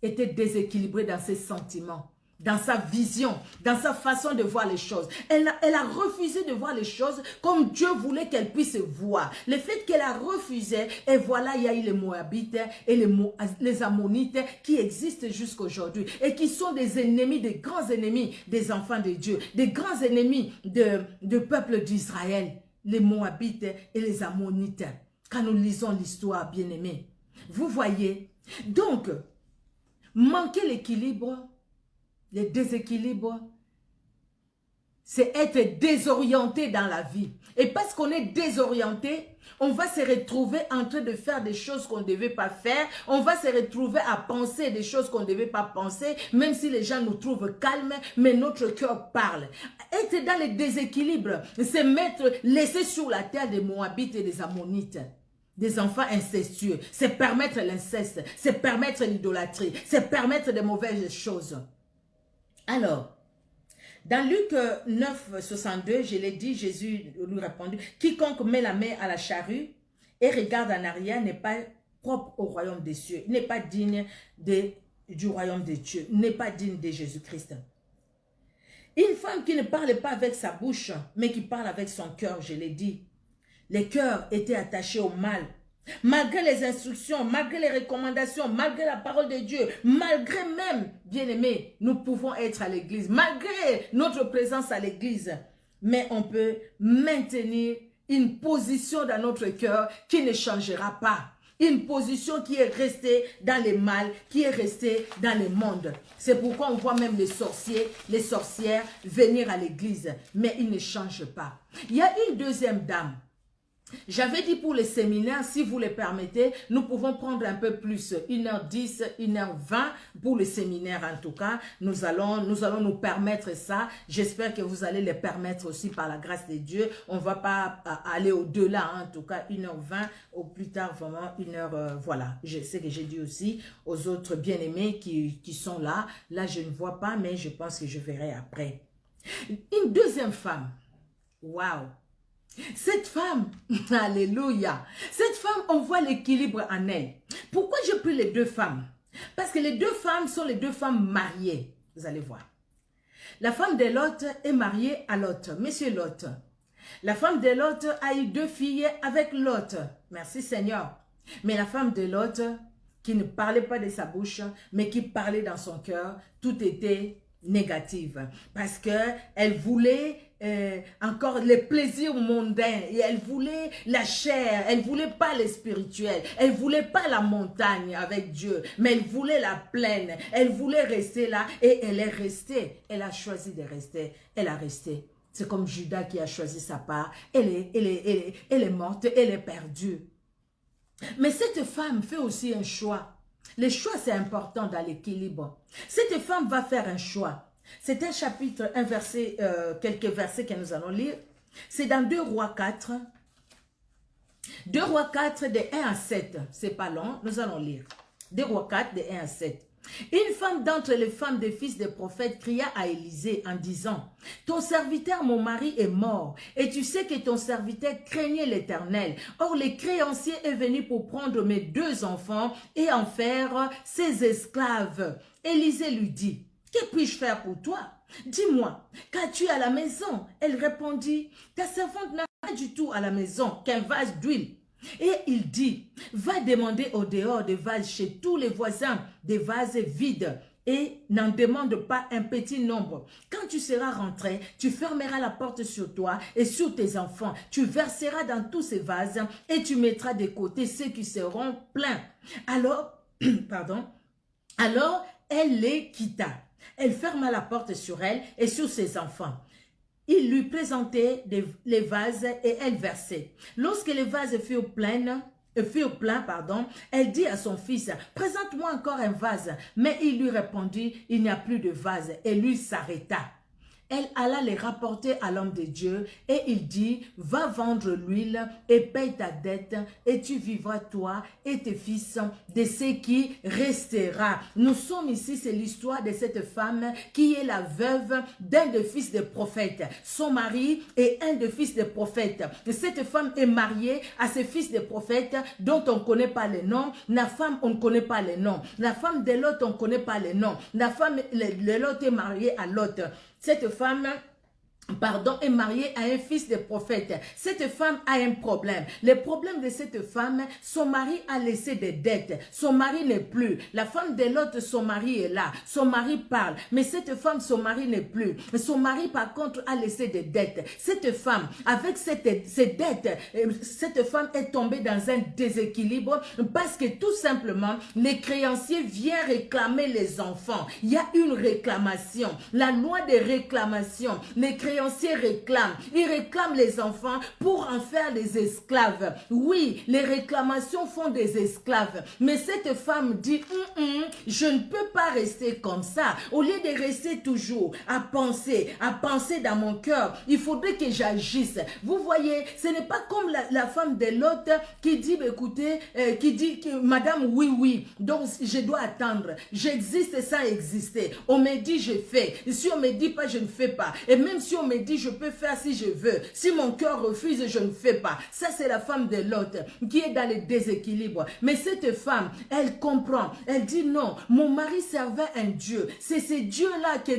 était déséquilibrée dans ses sentiments, dans sa vision, dans sa façon de voir les choses. Elle a refusé de voir les choses comme Dieu voulait qu'elle puisse voir. Le fait qu'elle a refusé, et voilà, il y a eu les Moabites et les Ammonites qui existent jusqu'aujourd'hui et qui sont des ennemis, des grands ennemis des enfants de Dieu, des grands ennemis du peuple d'Israël, les Moabites et les Ammonites. Quand nous lisons l'histoire, bien-aimés, vous voyez, donc, manquer l'équilibre, le déséquilibre, c'est être désorienté dans la vie. Et parce qu'on est désorienté, on va se retrouver en train de faire des choses qu'on ne devait pas faire. On va se retrouver à penser des choses qu'on ne devait pas penser, même si les gens nous trouvent calmes, mais notre cœur parle. Être dans le déséquilibre, c'est laisser sur la terre des Moabites et des Ammonites. Des enfants incestueux, c'est permettre l'inceste, c'est permettre l'idolâtrie, c'est permettre de mauvaises choses. Alors, dans Luc 9, 62, je l'ai dit, Jésus lui répondit, « Quiconque met la main à la charrue et regarde en arrière n'est pas propre au royaume des cieux, n'est pas digne du royaume des dieux, n'est pas digne de Jésus-Christ. » Une femme qui ne parle pas avec sa bouche, mais qui parle avec son cœur, je l'ai dit. Les cœurs étaient attachés au mal. Malgré les instructions, malgré les recommandations, malgré la parole de Dieu, malgré même, bien-aimés, nous pouvons être à l'église, malgré notre présence à l'église, mais on peut maintenir une position dans notre cœur qui ne changera pas. Une position qui est restée dans le mal, qui est restée dans le monde. C'est pourquoi on voit même les sorciers, les sorcières venir à l'église, mais ils ne changent pas. Il y a une deuxième dame. J'avais dit pour les séminaires, si vous le permettez, nous pouvons prendre un peu plus, 1h10, 1h20 pour les séminaires en tout cas. Nous allons nous permettre ça. J'espère que vous allez le permettre aussi par la grâce de Dieu. On ne va pas aller au-delà, en tout cas 1h20 au plus tard vraiment 1h, voilà. Je sais que j'ai dit aussi aux autres bien-aimés qui sont là. Là, je ne vois pas, mais je pense que je verrai après. Une deuxième femme, waouh! Cette femme, alléluia, cette femme, on voit l'équilibre en elle. Pourquoi j'ai pris les deux femmes? Parce que les deux femmes sont les deux femmes mariées. Vous allez voir. La femme de Lot est mariée à Lot, monsieur Lot. La femme de Lot a eu 2 filles avec Lot. Merci Seigneur. Mais la femme de Lot, qui ne parlait pas de sa bouche, mais qui parlait dans son cœur, tout était négatif. Parce qu'elle voulait encore les plaisirs mondains et elle voulait la chair, elle voulait pas le spirituel, elle voulait pas la montagne avec Dieu, mais elle voulait la plaine, elle voulait rester là et elle est restée, elle a choisi de rester, elle a resté. C'est comme Judas qui a choisi sa part, elle est morte, elle est perdue. Mais cette femme fait aussi un choix. Le choix c'est important dans l'équilibre. Cette femme va faire un choix. C'est un chapitre, un verset, quelques versets que nous allons lire. C'est dans 2 Rois 4. 2 Rois 4, de 1 à 7. C'est pas long, nous allons lire. 2 Rois 4, de 1 à 7. Une femme d'entre les femmes des fils des prophètes cria à Élisée en disant, « Ton serviteur, mon mari, est mort, et tu sais que ton serviteur craignait l'Éternel. Or, le créancier est venu pour prendre mes 2 enfants et en faire ses esclaves. » Élisée lui dit, « Que puis-je faire pour toi? Dis-moi, qu'as-tu à la maison? » Elle répondit, « Ta servante n'a pas du tout à la maison qu'un vase d'huile. » Et il dit, va demander au dehors des vases chez tous les voisins des vases vides et n'en demande pas un petit nombre. Quand tu seras rentré, tu fermeras la porte sur toi et sur tes enfants. Tu verseras dans tous ces vases et tu mettras de côté ceux qui seront pleins. Alors, alors elle les quitta. Elle ferma la porte sur elle et sur ses enfants. Il lui présentait les vases et elle versait. Lorsque les vases furent pleins, elle dit à son fils, « Présente-moi encore un vase. » Mais il lui répondit, « Il n'y a plus de vase. » Et lui s'arrêta. Elle alla les rapporter à l'homme de Dieu et il dit, « Va vendre l'huile et paye ta dette et tu vivras toi et tes fils de ce qui restera. » Nous sommes ici, c'est l'histoire de cette femme qui est la veuve d'un des fils des prophètes. Son mari est un des fils des prophètes. Cette femme est mariée à ce fils des prophètes dont on ne connaît pas les noms. La femme, on ne connaît pas les noms. La femme de l'autre, on ne connaît pas les noms. La femme de l'autre est mariée à l'autre. Cette femme, est mariée à un fils de prophète. Cette femme a un problème. Le problème de cette femme, son mari a laissé des dettes. Son mari n'est plus. La femme de l'autre, son mari est là. Son mari parle. Mais cette femme, son mari n'est plus. Son mari, par contre, a laissé des dettes. Cette femme, avec ces dettes, cette femme est tombée dans un déséquilibre parce que tout simplement, les créanciers viennent réclamer les enfants. Il y a une réclamation. La loi des réclamations. Les créanciers réclament. Ils réclament les enfants pour en faire des esclaves. Oui, les réclamations font des esclaves. Mais cette femme dit, je ne peux pas rester comme ça. Au lieu de rester toujours à penser dans mon cœur, il faudrait que j'agisse. Vous voyez, ce n'est pas comme la femme de l'autre qui dit, écoutez, qui dit, madame, oui, donc je dois attendre. J'existe sans exister. On me dit, je fais. Si on me dit pas, je ne fais pas. Et même si on me dit, je peux faire si je veux. Si mon cœur refuse, je ne fais pas. Ça, c'est la femme de l'autre qui est dans le déséquilibre. Mais cette femme, elle comprend. Elle dit non, mon mari servait un Dieu. C'est ce Dieu-là que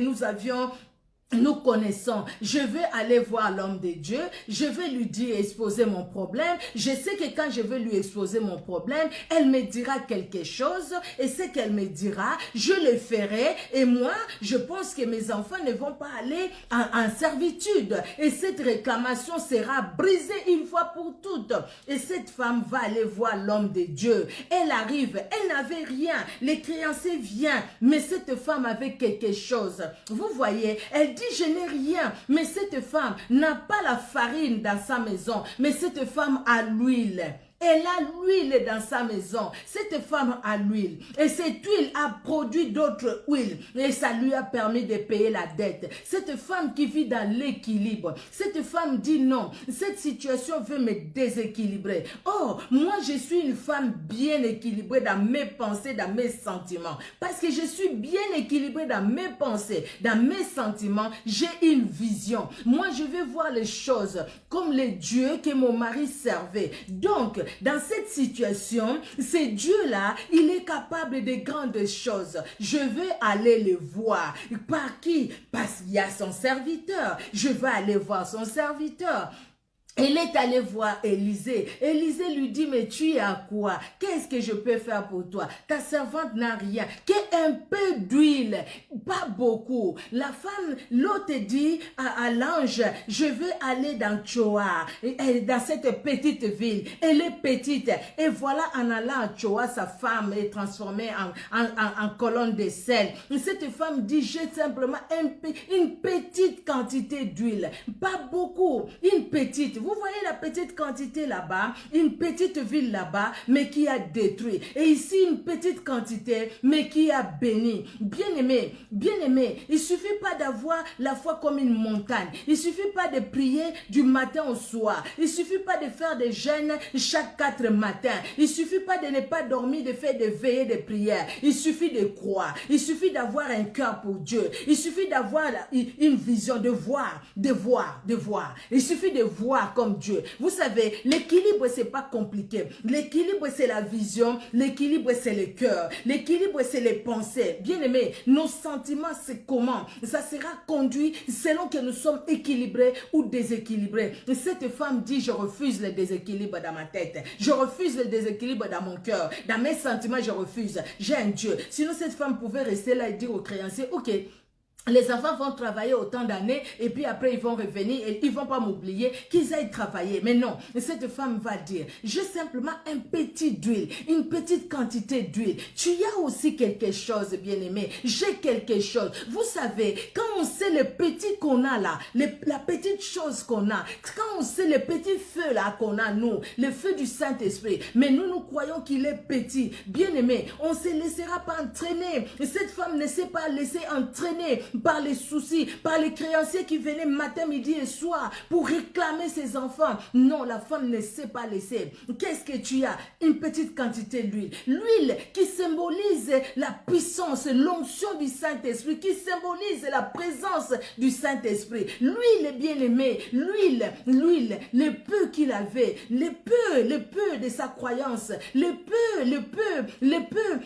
nous connaissons. Je vais aller voir l'homme de Dieu. Je vais lui dire, exposer mon problème. Je sais que quand je vais lui exposer mon problème, elle me dira quelque chose. Et ce qu'elle me dira, je le ferai. Et moi, je pense que mes enfants ne vont pas aller en servitude. Et cette réclamation sera brisée une fois pour toutes. Et cette femme va aller voir l'homme de Dieu. Elle arrive. Elle n'avait rien. Les créanciers viennent. Mais cette femme avait quelque chose. Vous voyez, elle dit, je n'ai rien, mais cette femme n'a pas la farine dans sa maison, mais cette femme a l'huile. Elle a l'huile dans sa maison. Cette femme a l'huile. Et cette huile a produit d'autres huiles. Et ça lui a permis de payer la dette. Cette femme qui vit dans l'équilibre. Cette femme dit non. Cette situation veut me déséquilibrer. Oh, moi je suis une femme bien équilibrée dans mes pensées, dans mes sentiments. Parce que je suis bien équilibrée dans mes pensées, dans mes sentiments. J'ai une vision. Moi je vais voir les choses comme les dieux que mon mari servait. Donc, dans cette situation, ce Dieu-là, il est capable de grandes choses. Je vais aller le voir. Par qui? Parce qu'il y a son serviteur. Je vais aller voir son serviteur. Elle est allée voir Élisée. Élisée lui dit, mais tu es à quoi? Qu'est-ce que je peux faire pour toi? Ta servante n'a rien. Qu'un peu d'huile, pas beaucoup. La femme, l'autre dit à l'ange, je veux aller dans Tchoa, dans cette petite ville. Elle est petite. Et voilà, en allant à Tchoa, sa femme est transformée en colonne de sel. Cette femme dit, j'ai simplement une petite quantité d'huile. Pas beaucoup, une petite. Vous voyez la petite quantité là-bas, une petite ville là-bas, mais qui a détruit. Et ici, une petite quantité, mais qui a béni. Bien-aimé, il suffit pas d'avoir la foi comme une montagne. Il suffit pas de prier du matin au soir. Il suffit pas de faire des jeûnes chaque 4 matins. Il suffit pas de ne pas dormir, de faire des veillées de prière. Il suffit de croire. Il suffit d'avoir un cœur pour Dieu. Il suffit d'avoir une vision, de voir. Il suffit de voir comme Dieu. Vous savez, l'équilibre, c'est pas compliqué. L'équilibre, c'est la vision. L'équilibre, c'est le cœur. L'équilibre, c'est les pensées. Bien aimé, nos sentiments, c'est comment? Ça sera conduit selon que nous sommes équilibrés ou déséquilibrés. Cette femme dit, je refuse le déséquilibre dans ma tête. Je refuse le déséquilibre dans mon cœur. Dans mes sentiments, je refuse. J'ai un Dieu. Sinon, cette femme pouvait rester là et dire aux créanciers, ok, les enfants vont travailler autant d'années et puis après ils vont revenir et ils vont pas m'oublier qu'ils aillent travailler. Mais non, cette femme va dire, j'ai simplement un petit d'huile, une petite quantité d'huile. Tu y as aussi quelque chose, bien-aimé. J'ai quelque chose. Vous savez, quand on sait le petit qu'on a là, la petite chose qu'on a, quand on sait le petit feu là qu'on a nous, le feu du Saint-Esprit, mais nous croyons qu'il est petit. Bien-aimé, on ne se laissera pas entraîner. Cette femme ne s'est pas laissée entraîner par les soucis, par les créanciers qui venaient matin, midi et soir pour réclamer ses enfants. Non, la femme ne s'est pas laissée. Qu'est-ce que tu as? Une petite quantité d'huile. L'huile qui symbolise la puissance, l'onction du Saint-Esprit, qui symbolise la présence du Saint-Esprit. L'huile, bien-aimée, l'huile, le peu qu'il avait, le peu de sa croyance, le peu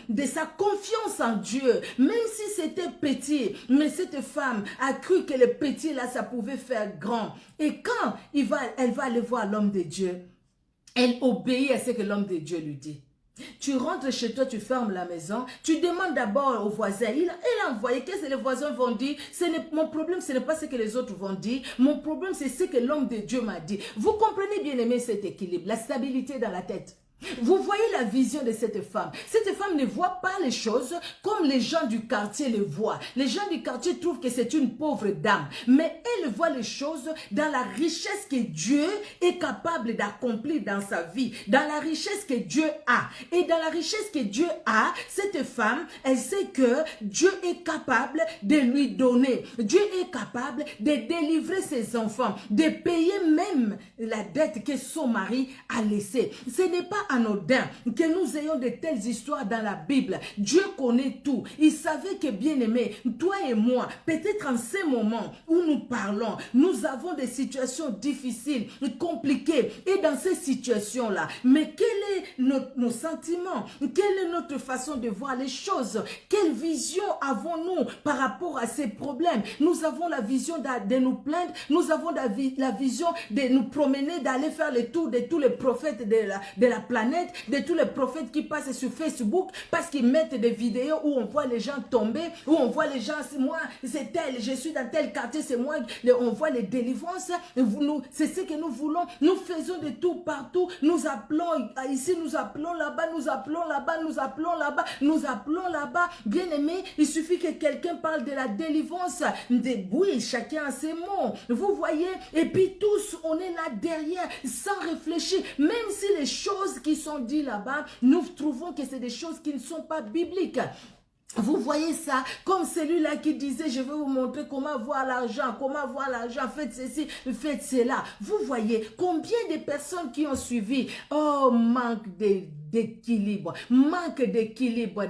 de sa confiance en Dieu, même si c'était petit, mais cette femme a cru que le petit là, ça pouvait faire grand. Et quand elle va aller voir l'homme de Dieu, elle obéit à ce que l'homme de Dieu lui dit. Tu rentres chez toi, tu fermes la maison, tu demandes d'abord au voisin, il a envoyé, qu'est-ce que les voisins vont dire? Mon problème, ce n'est pas ce que les autres vont dire, mon problème, c'est ce que l'homme de Dieu m'a dit. Vous comprenez bien aimé cet équilibre, la stabilité dans la tête. Vous voyez la vision de cette femme. Cette femme ne voit pas les choses comme les gens du quartier les voient. Les gens du quartier trouvent que c'est une pauvre dame. Mais elle voit les choses dans la richesse que Dieu est capable d'accomplir dans sa vie. Dans la richesse que Dieu a. Et dans la richesse que Dieu a, cette femme, elle sait que Dieu est capable de lui donner. Dieu est capable de délivrer ses enfants. De payer même la dette que son mari a laissée. Ce n'est pas anodin que nous ayons de telles histoires dans la Bible. Dieu connaît tout. Il savait que, bien aimé, toi et moi, peut-être en ces moments où nous parlons, nous avons des situations difficiles, compliquées. Et dans ces situations-là, mais quel est nos sentiments? Quelle est notre façon de voir les choses? Quelle vision avons-nous par rapport à ces problèmes? Nous avons la vision de nous plaindre. Nous avons la vision de nous promener, d'aller faire le tour de tous les prophètes de la planète, de tous les prophètes qui passent sur Facebook parce qu'ils mettent des vidéos où on voit les gens tomber, où on voit les gens, c'est moi, c'est tel, je suis dans tel quartier, c'est moi, on voit les délivrances, c'est ce que nous voulons, nous faisons de tout partout, nous appelons ici, nous appelons là-bas, nous appelons là-bas, nous appelons là-bas, nous appelons là-bas. Bien aimé, il suffit que quelqu'un parle de la délivrance, oui, chacun a ses mots, vous voyez, et puis tous, on est là derrière, sans réfléchir, même si les choses qui sont dites là-bas, nous trouvons que c'est des choses qui ne sont pas bibliques. Vous voyez ça, comme celui-là qui disait, je vais vous montrer comment avoir l'argent, faites ceci, faites cela. Vous voyez combien de personnes qui ont suivi, oh, manque d'équilibre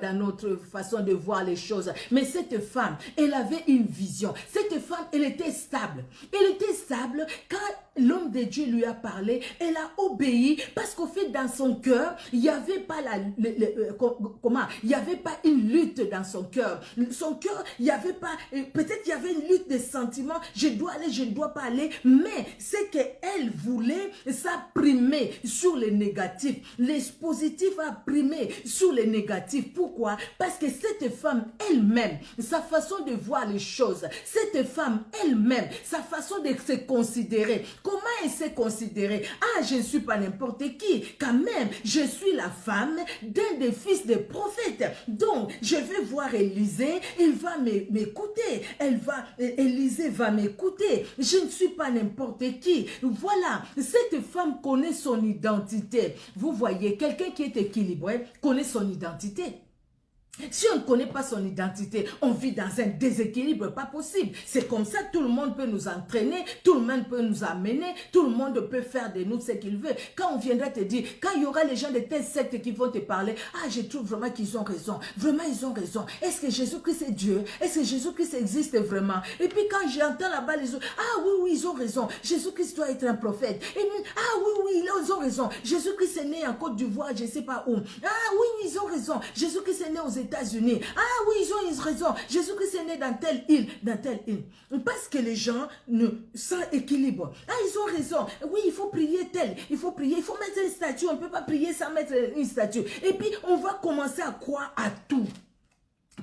dans notre façon de voir les choses. Mais cette femme, elle avait une vision. Cette femme, elle était stable. Elle était stable quand l'homme de Dieu lui a parlé, elle a obéi parce qu'au fait, dans son cœur, il n'y avait pas il n'y avait pas une lutte dans son cœur. Son cœur, il n'y avait pas, peut-être il y avait une lutte de sentiments, je dois aller, je ne dois pas aller, mais c'est qu'elle voulait s'apprimer sur les négatifs. Les positifs positif a primé sur le négatif. Pourquoi? Parce que cette femme elle-même, sa façon de voir les choses, cette femme elle-même, sa façon de se considérer, comment elle s'est considérée? Ah, je ne suis pas n'importe qui, quand même, je suis la femme d'un des fils des prophètes. Donc, je vais voir Élisée, il va m'écouter, Élisée va m'écouter, je ne suis pas n'importe qui. Voilà, cette femme connaît son identité. Vous voyez, quelqu'un qui est équilibré connaît son identité. Si on ne connaît pas son identité, on vit dans un déséquilibre, pas possible. C'est comme ça, tout le monde peut nous entraîner, tout le monde peut nous amener, tout le monde peut faire de nous ce qu'il veut. Quand on viendra te dire, quand il y aura les gens de telle secte qui vont te parler, ah, je trouve vraiment qu'ils ont raison, vraiment ils ont raison. Est-ce que Jésus-Christ est Dieu? Est-ce que Jésus-Christ existe vraiment? Et puis quand j'entends là-bas les autres, ah oui, ils ont raison, Jésus-Christ doit être un prophète. Et puis, ah oui, ils ont raison, Jésus-Christ est né en Côte d'Ivoire, je ne sais pas où. Ah oui, ils ont raison, Jésus-Christ est né aux États-Unis. Ah oui, ils ont raison. Jésus-Christ est né dans telle île, dans telle île. Parce que les gens sans équilibre. Ah, ils ont raison. Oui, il faut prier tel. Il faut prier. Il faut mettre une statue. On ne peut pas prier sans mettre une statue. Et puis, on va commencer à croire à tout.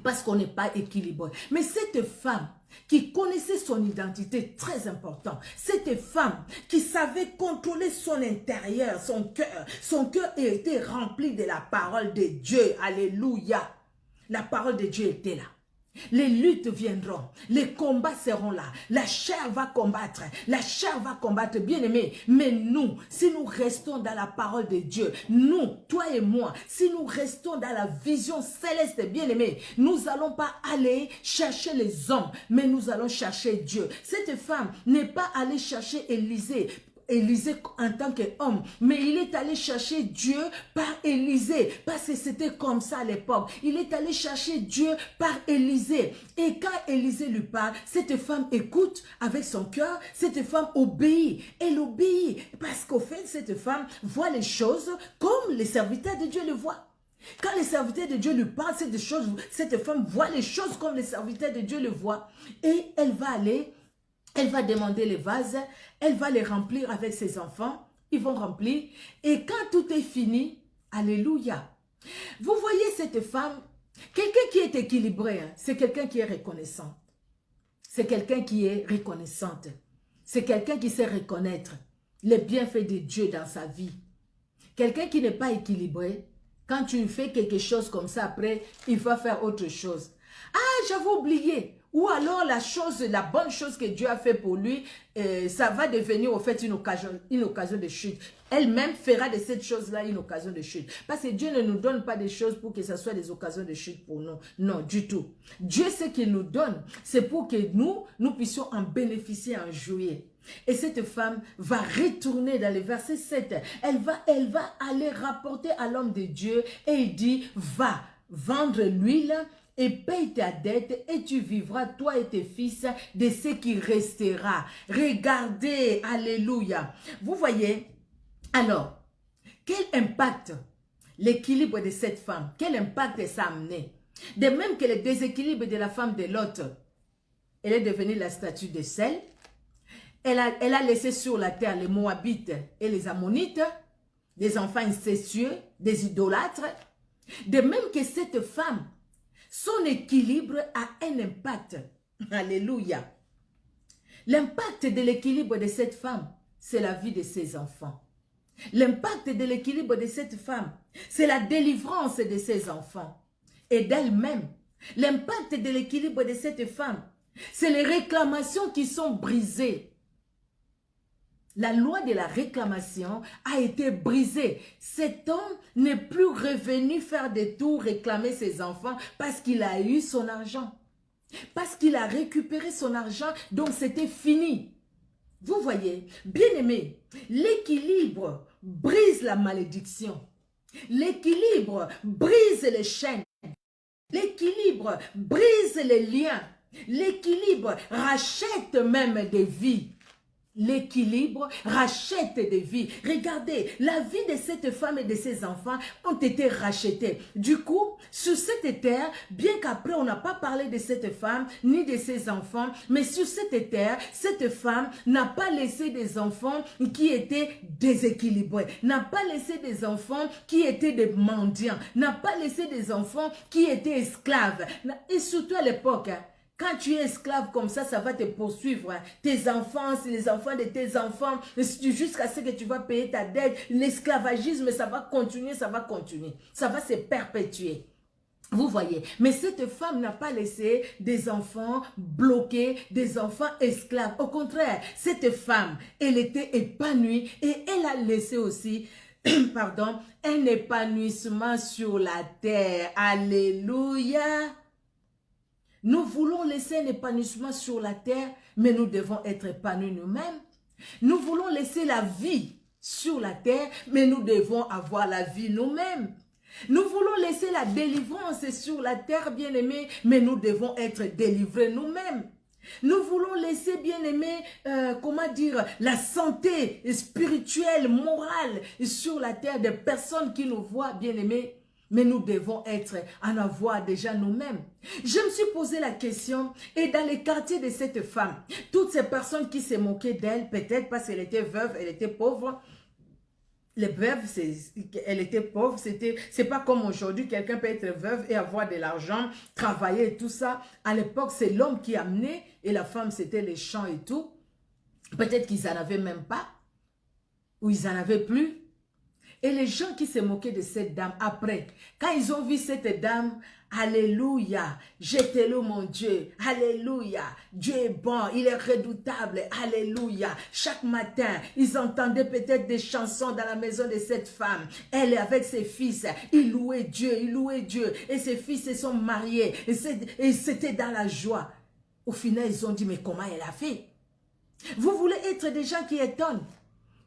Parce qu'on n'est pas équilibré. Mais cette femme qui connaissait son identité, très important. Cette femme qui savait contrôler son intérieur, son cœur était rempli de la parole de Dieu. Alléluia. La parole de Dieu était là. Les luttes viendront, les combats seront là, la chair va combattre, bien aimé. Mais nous, si nous restons dans la parole de Dieu, nous, toi et moi, si nous restons dans la vision céleste, bien aimé, nous n'allons pas aller chercher les hommes, mais nous allons chercher Dieu. Cette femme n'est pas allée chercher Élisée en tant qu'homme, mais il est allé chercher Dieu par Élisée, parce que c'était comme ça à l'époque. Il est allé chercher Dieu par Élisée. Et quand Élisée lui parle, cette femme écoute avec son cœur, cette femme obéit. Elle obéit, parce qu'au fait, cette femme voit les choses comme les serviteurs de Dieu le voient. Quand les serviteurs de Dieu lui parlent, cette femme voit les choses comme les serviteurs de Dieu le voient. Et elle va aller, elle va demander les vases, elle va les remplir avec ses enfants, ils vont remplir. Et quand tout est fini, alléluia. Vous voyez cette femme, quelqu'un qui est équilibré, hein, c'est quelqu'un qui est reconnaissant. C'est quelqu'un qui est reconnaissante. C'est quelqu'un qui sait reconnaître les bienfaits de Dieu dans sa vie. Quelqu'un qui n'est pas équilibré, quand tu fais quelque chose comme ça, après, il va faire autre chose. Ah, j'avais oublié. Ou alors la bonne chose que Dieu a fait pour lui, ça va devenir au fait une occasion de chute. Elle-même fera de cette chose-là une occasion de chute. Parce que Dieu ne nous donne pas des choses pour que ce soit des occasions de chute pour nous. Non, du tout. Dieu, ce qu'il nous donne, c'est pour que nous puissions en bénéficier, en jouir. Et cette femme va retourner dans le verset 7. Elle va aller rapporter à l'homme de Dieu et il dit, va vendre l'huile et paye ta dette et tu vivras, toi et tes fils, de ce qui restera. Regardez, alléluia. Vous voyez, alors, quel impact l'équilibre de cette femme, quel impact ça a amené? De même que le déséquilibre de la femme de Lot, elle est devenue la statue de sel. Elle a laissé sur la terre les Moabites et les Ammonites, des enfants incestueux, des idolâtres. De même que cette femme, son équilibre a un impact. Alléluia. L'impact de l'équilibre de cette femme, c'est la vie de ses enfants. L'impact de l'équilibre de cette femme, c'est la délivrance de ses enfants et d'elle-même. L'impact de l'équilibre de cette femme, c'est les réclamations qui sont brisées. La loi de la réclamation a été brisée. Cet homme n'est plus revenu faire des tours réclamer ses enfants parce qu'il a eu son argent. Parce qu'il a récupéré son argent, donc c'était fini. Vous voyez, bien aimé, l'équilibre brise la malédiction. L'équilibre brise les chaînes. L'équilibre brise les liens. L'équilibre rachète même des vies. l'équilibre rachète des vies. Regardez, la vie de cette femme et de ses enfants ont été rachetés. Du coup, sur cette terre, bien qu'après on n'a pas parlé de cette femme ni de ses enfants, mais sur cette terre, cette femme n'a pas laissé des enfants qui étaient déséquilibrés, n'a pas laissé des enfants qui étaient des mendiants, n'a pas laissé des enfants qui étaient esclaves. Et surtout à l'époque, quand tu es esclave comme ça va te poursuivre. Tes enfants, c'est les enfants de tes enfants, jusqu'à ce que tu vas payer ta dette. L'esclavagisme, ça va continuer, ça va continuer. Ça va se perpétuer. Vous voyez, mais cette femme n'a pas laissé des enfants bloqués, des enfants esclaves. Au contraire, cette femme, elle était épanouie et elle a laissé aussi, pardon, un épanouissement sur la terre. Alléluia. Nous voulons laisser un épanouissement sur la terre, mais nous devons être épanouis nous-mêmes. Nous voulons laisser la vie sur la terre, mais nous devons avoir la vie nous-mêmes. Nous voulons laisser la délivrance sur la terre, bien-aimés, mais nous devons être délivrés nous-mêmes. Nous voulons laisser, bien-aimés, comment dire, la santé spirituelle, morale sur la terre des personnes qui nous voient, bien-aimés. Mais nous devons en avoir déjà nous-mêmes. Je me suis posé la question, et dans les quartiers de cette femme, toutes ces personnes qui se moquaient d'elle, peut-être parce qu'elle était veuve, elle était pauvre. Les veuves, elle était pauvre, c'est pas comme aujourd'hui, quelqu'un peut être veuve et avoir de l'argent, travailler et tout ça. À l'époque, c'est l'homme qui amenait, et la femme, c'était les champs et tout. Peut-être qu'ils n'en avaient même pas, ou ils n'en avaient plus. Et les gens qui se moquaient de cette dame, après, quand ils ont vu cette dame, alléluia, j'étais-le mon Dieu, alléluia, Dieu est bon, il est redoutable, alléluia. Chaque matin, ils entendaient peut-être des chansons dans la maison de cette femme. Elle avec ses fils, ils louaient Dieu, et ses fils se sont mariés, et c'était dans la joie. Au final, ils ont dit, mais comment elle a fait? Vous voulez être des gens qui étonnent?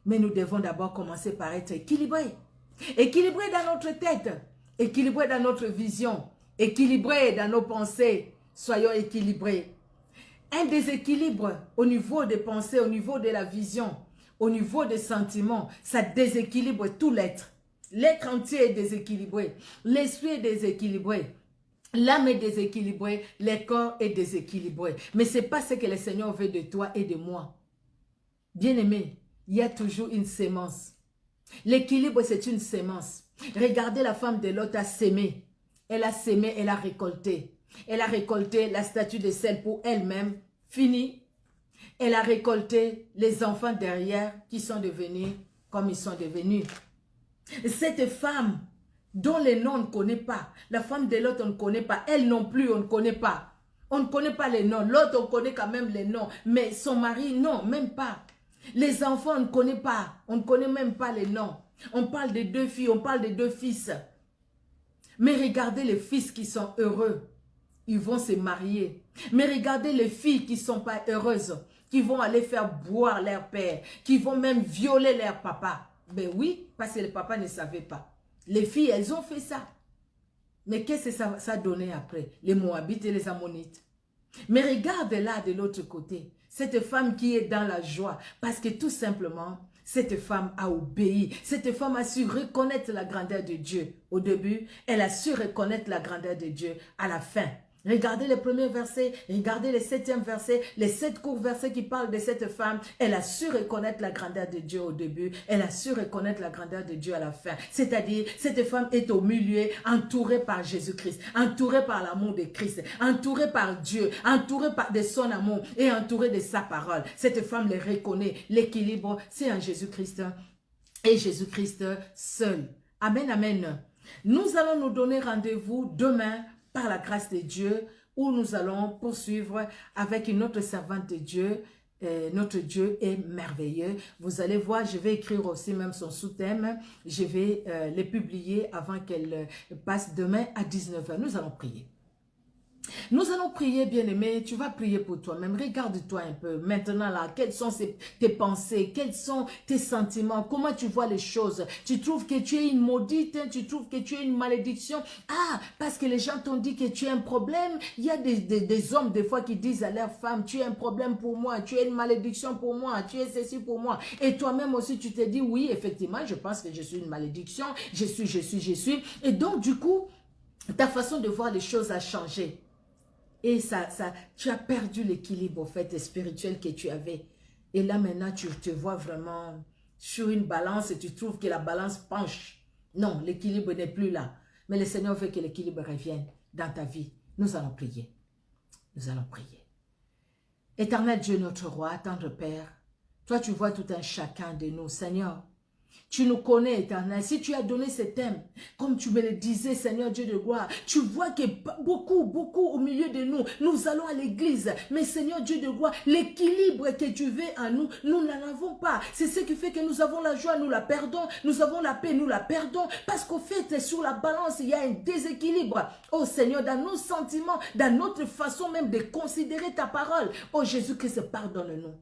Mais nous devons d'abord commencer par être équilibrés. Équilibrés dans notre tête, équilibrés dans notre vision, équilibrés dans nos pensées. Soyons équilibrés. Un déséquilibre au niveau des pensées, au niveau de la vision, au niveau des sentiments, ça déséquilibre tout l'être. L'être entier est déséquilibré. L'esprit est déséquilibré. L'âme est déséquilibrée. Le corps est déséquilibré. Mais ce n'est pas ce que le Seigneur veut de toi et de moi. Bien-aimé, il y a toujours une sémence. L'équilibre, c'est une sémence. Regardez la femme de Lot a sémé. Elle a sémé, elle a récolté. Elle a récolté la statue de sel pour elle-même. Fini. Elle a récolté les enfants derrière qui sont devenus comme ils sont devenus. Cette femme dont les noms on ne connaît pas. La femme de Lot, on ne connaît pas. Elle non plus, on ne connaît pas. On ne connaît pas les noms. L'autre, on connaît quand même les noms. Mais son mari, non, même pas. Les enfants, on ne connaît pas. On ne connaît même pas les noms. On parle de 2 filles, on parle de 2 fils. Mais regardez les fils qui sont heureux. Ils vont se marier. Mais regardez les filles qui ne sont pas heureuses. Qui vont aller faire boire leur père. Qui vont même violer leur papa. Ben oui, parce que le papa ne savait pas. Les filles, elles ont fait ça. Mais qu'est-ce que ça a donné après? Les Moabites et les Ammonites. Mais regarde là de l'autre côté. Cette femme qui est dans la joie. Parce que tout simplement, cette femme a obéi. Cette femme a su reconnaître la grandeur de Dieu. Au début, elle a su reconnaître la grandeur de Dieu à la fin. Regardez le premier verset, regardez le 7e verset, les 7 courts versets qui parlent de cette femme. Elle a su reconnaître la grandeur de Dieu au début, elle a su reconnaître la grandeur de Dieu à la fin. C'est-à-dire, cette femme est au milieu, entourée par Jésus-Christ, entourée par l'amour de Christ, entourée par Dieu, entourée de son amour et entourée de sa parole. Cette femme le reconnaît, l'équilibre, c'est en Jésus-Christ et Jésus-Christ seul. Amen, amen. Nous allons nous donner rendez-vous demain par la grâce de Dieu, où nous allons poursuivre avec une autre servante de Dieu. Notre Dieu est merveilleux. Vous allez voir, je vais écrire aussi même son sous-thème. Je vais les publier avant qu'elle passe demain à 19h. Nous allons prier. Nous allons prier, bien-aimé. Tu vas prier pour toi-même. Regarde-toi un peu. Maintenant, là, quelles sont tes pensées? Quels sont tes sentiments? Comment tu vois les choses? Tu trouves que tu es une maudite? Tu trouves que tu es une malédiction? Ah, parce que les gens t'ont dit que tu es un problème. Il y a des hommes, des fois, qui disent à leurs femmes, tu es un problème pour moi. Tu es une malédiction pour moi. Tu es ceci pour moi. Et toi-même aussi, tu te dis, oui, effectivement, je pense que je suis une malédiction. Je suis. Et donc, du coup, ta façon de voir les choses a changé. Et tu as perdu l'équilibre, au fait, spirituel que tu avais. Et là, maintenant, tu te vois vraiment sur une balance et tu trouves que la balance penche. Non, l'équilibre n'est plus là. Mais le Seigneur veut que l'équilibre revienne dans ta vie. Nous allons prier. Nous allons prier. Éternel Dieu, notre roi, tendre Père, toi, tu vois tout un chacun de nous, Seigneur. Tu nous connais, Éternel. Si tu as donné ce thème, comme tu me le disais, Seigneur Dieu de gloire, tu vois que beaucoup au milieu de nous, nous allons à l'église. Mais Seigneur Dieu de gloire, l'équilibre que tu veux en nous, nous n'en avons pas. C'est ce qui fait que nous avons la joie, nous la perdons. Nous avons la paix, nous la perdons. Parce qu'au fait, sur la balance, il y a un déséquilibre. Oh Seigneur, dans nos sentiments, dans notre façon même de considérer ta parole. Oh Jésus-Christ, pardonne-nous.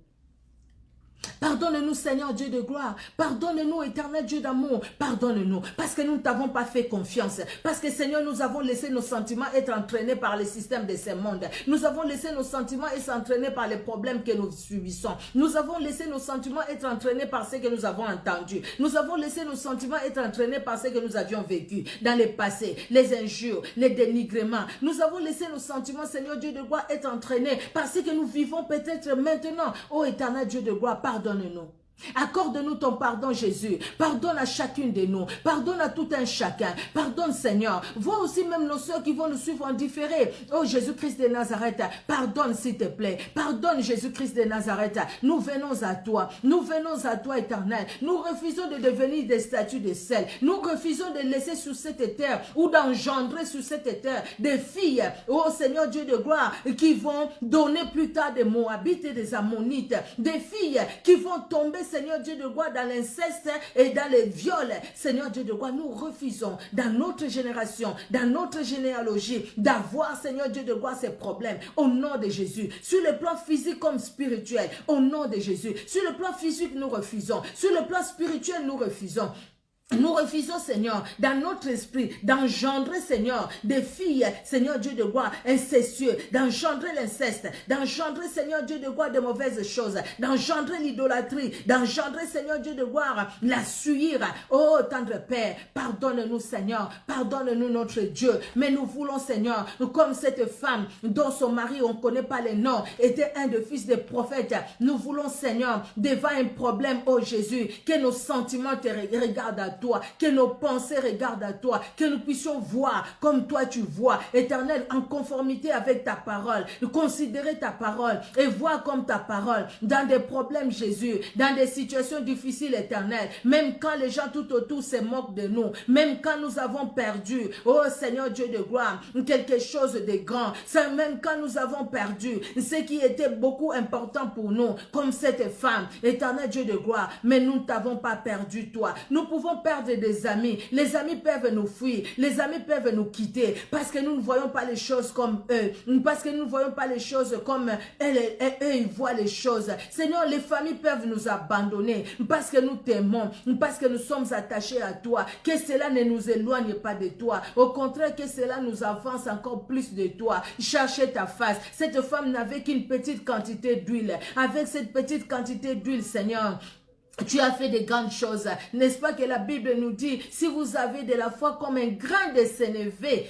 Pardonne-nous, Seigneur Dieu de gloire. Pardonne-nous, éternel Dieu d'amour. Pardonne-nous, parce que nous ne t'avons pas fait confiance. Parce que, Seigneur, nous avons laissé nos sentiments être entraînés par le système de ce monde. Nous avons laissé nos sentiments être entraînés par les problèmes que nous subissons. Nous avons laissé nos sentiments être entraînés par ce que nous avons entendu. Nous avons laissé nos sentiments être entraînés par ce que nous avions vécu dans le passé. Les injures, les dénigrements. Nous avons laissé nos sentiments, Seigneur Dieu de gloire, être entraînés par ce que nous vivons peut-être maintenant. Oh, éternel Dieu de gloire, pardonne-nous. Accorde-nous ton pardon, Jésus. Pardonne à chacune de nous. Pardonne à tout un chacun. Pardonne, Seigneur. Vois aussi même nos soeurs qui vont nous suivre en différé. Oh, Jésus-Christ de Nazareth, pardonne, s'il te plaît. Pardonne, Jésus-Christ de Nazareth. Nous venons à toi. Nous venons à toi, éternel. Nous refusons de devenir des statues de sel. Nous refusons de laisser sur cette terre ou d'engendrer sur cette terre des filles, oh Seigneur Dieu de gloire, qui vont donner plus tard des Moabites et des Ammonites. Des filles qui vont tomber, Seigneur Dieu de gloire, dans l'inceste et dans les viols. Seigneur Dieu de gloire, nous refusons dans notre génération, dans notre généalogie, d'avoir, Seigneur Dieu de gloire, ces problèmes. Au nom de Jésus, sur le plan physique comme spirituel, au nom de Jésus. Sur le plan physique, nous refusons. Sur le plan spirituel, nous refusons. Nous refusons, Seigneur, dans notre esprit, d'engendrer, Seigneur, des filles, Seigneur Dieu de gloire, incestueux, d'engendrer l'inceste, d'engendrer, Seigneur Dieu de gloire, de mauvaises choses, d'engendrer l'idolâtrie, d'engendrer, Seigneur Dieu de gloire, la suivre. Oh, tendre Père, pardonne-nous, Seigneur, pardonne-nous, notre Dieu. Mais nous voulons, Seigneur, comme cette femme dont son mari, on ne connaît pas les noms, était un des fils des prophètes. Nous voulons, Seigneur, devant un problème, oh Jésus, que nos sentiments te regardent à toi, que nos pensées regardent à toi, que nous puissions voir comme toi tu vois, Éternel, en conformité avec ta parole, considérer ta parole et voir comme ta parole dans des problèmes, Jésus, dans des situations difficiles, Éternel, même quand les gens tout autour se moquent de nous, même quand nous avons perdu, oh Seigneur Dieu de gloire, quelque chose de grand, même quand nous avons perdu ce qui était beaucoup important pour nous, comme cette femme, Éternel Dieu de gloire, mais nous ne t'avons pas perdu toi. Nous pouvons perdre des amis. Les amis peuvent nous fuir. Les amis peuvent nous quitter parce que nous ne voyons pas les choses comme eux. Parce que nous ne voyons pas les choses comme eux, ils voient les choses. Seigneur, les familles peuvent nous abandonner parce que nous t'aimons, parce que nous sommes attachés à toi. Que cela ne nous éloigne pas de toi. Au contraire, que cela nous avance encore plus de toi. Cherchez ta face. Cette femme n'avait qu'une petite quantité d'huile. Avec cette petite quantité d'huile, Seigneur, tu as fait de grandes choses. N'est-ce pas que la Bible nous dit, si vous avez de la foi comme un grain de sénévé,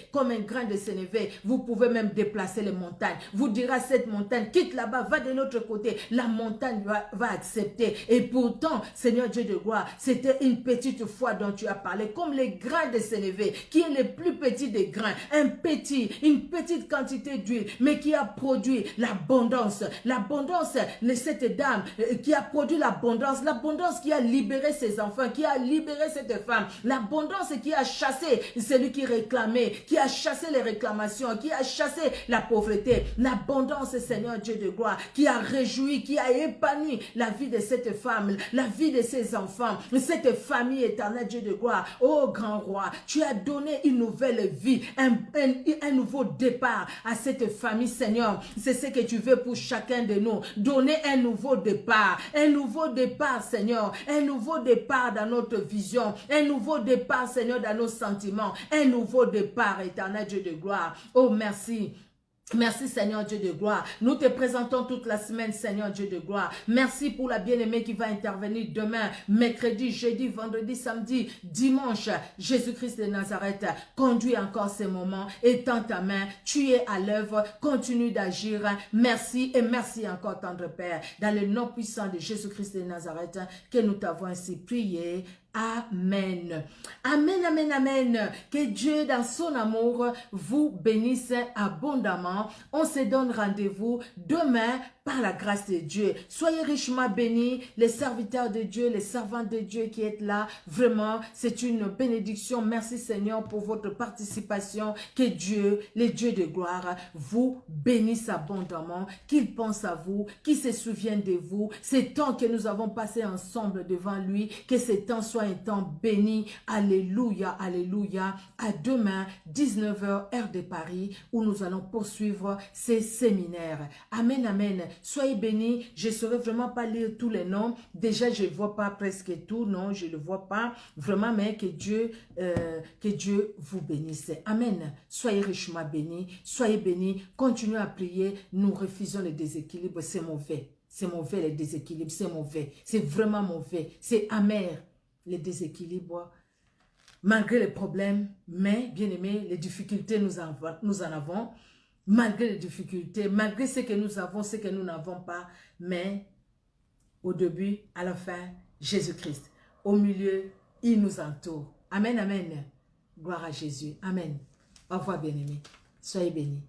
vous pouvez même déplacer les montagnes. Vous direz à cette montagne, quitte là-bas, va de l'autre côté. La montagne va accepter. Et pourtant, Seigneur Dieu de gloire, c'était une petite foi dont tu as parlé, comme les grains de sénévé, qui est le plus petit des grains. Une petite quantité d'huile, mais qui a produit l'abondance. L'abondance, cette dame qui a produit l'abondance l'abondance qui a libéré ses enfants, qui a libéré cette femme, l'abondance qui a chassé celui qui réclamait, qui a chassé les réclamations, qui a chassé la pauvreté, l'abondance, Seigneur Dieu de gloire, qui a réjoui, qui a épanoui la vie de cette femme, la vie de ses enfants, cette famille éternelle, Dieu de gloire. Oh grand roi, tu as donné une nouvelle vie, un nouveau départ à cette famille, Seigneur. C'est ce que tu veux pour chacun de nous. Donner un nouveau départ, Seigneur, un nouveau départ dans notre vision, un nouveau départ, Seigneur, dans nos sentiments, un nouveau départ, éternel Dieu de gloire. Oh, merci. Merci Seigneur Dieu de gloire. Nous te présentons toute la semaine Seigneur Dieu de gloire. Merci pour la bien-aimée qui va intervenir demain, mercredi, jeudi, vendredi, samedi, dimanche. Jésus-Christ de Nazareth, conduis encore ces moments. Étends ta main, tu es à l'œuvre, continue d'agir. Merci et merci encore tendre Père. Dans le nom puissant de Jésus-Christ de Nazareth, que nous t'avons ainsi prié. Amen. Amen, amen, amen. Que Dieu, dans son amour, vous bénisse abondamment. On se donne rendez-vous demain par la grâce de Dieu. Soyez richement bénis, les serviteurs de Dieu, les servants de Dieu qui êtes là. Vraiment, c'est une bénédiction. Merci Seigneur pour votre participation. Que Dieu, le Dieu de gloire, vous bénisse abondamment. Qu'il pense à vous, qu'il se souvienne de vous. Ces temps que nous avons passés ensemble devant lui, que ces temps soient un temps béni. Alléluia, alléluia. À demain, 19 h, heure de Paris, où nous allons poursuivre ces séminaires. Amen, amen. Soyez bénis. Je ne saurais vraiment pas lire tous les noms. Déjà, je ne vois pas presque tout. Non, je ne le vois pas. Vraiment, mais que Dieu vous bénisse. Amen. Soyez richement bénis. Soyez bénis. Continuez à prier. Nous refusons les déséquilibres. C'est mauvais. C'est mauvais les déséquilibres. C'est mauvais. C'est vraiment mauvais. C'est amer les déséquilibres. Malgré les problèmes, mais bien aimé, les difficultés, nous en avons. Malgré les difficultés, malgré ce que nous avons, ce que nous n'avons pas, mais au début, à la fin, Jésus-Christ. Au milieu, il nous entoure. Amen, amen. Gloire à Jésus. Amen. Au revoir, bien-aimés. Soyez bénis.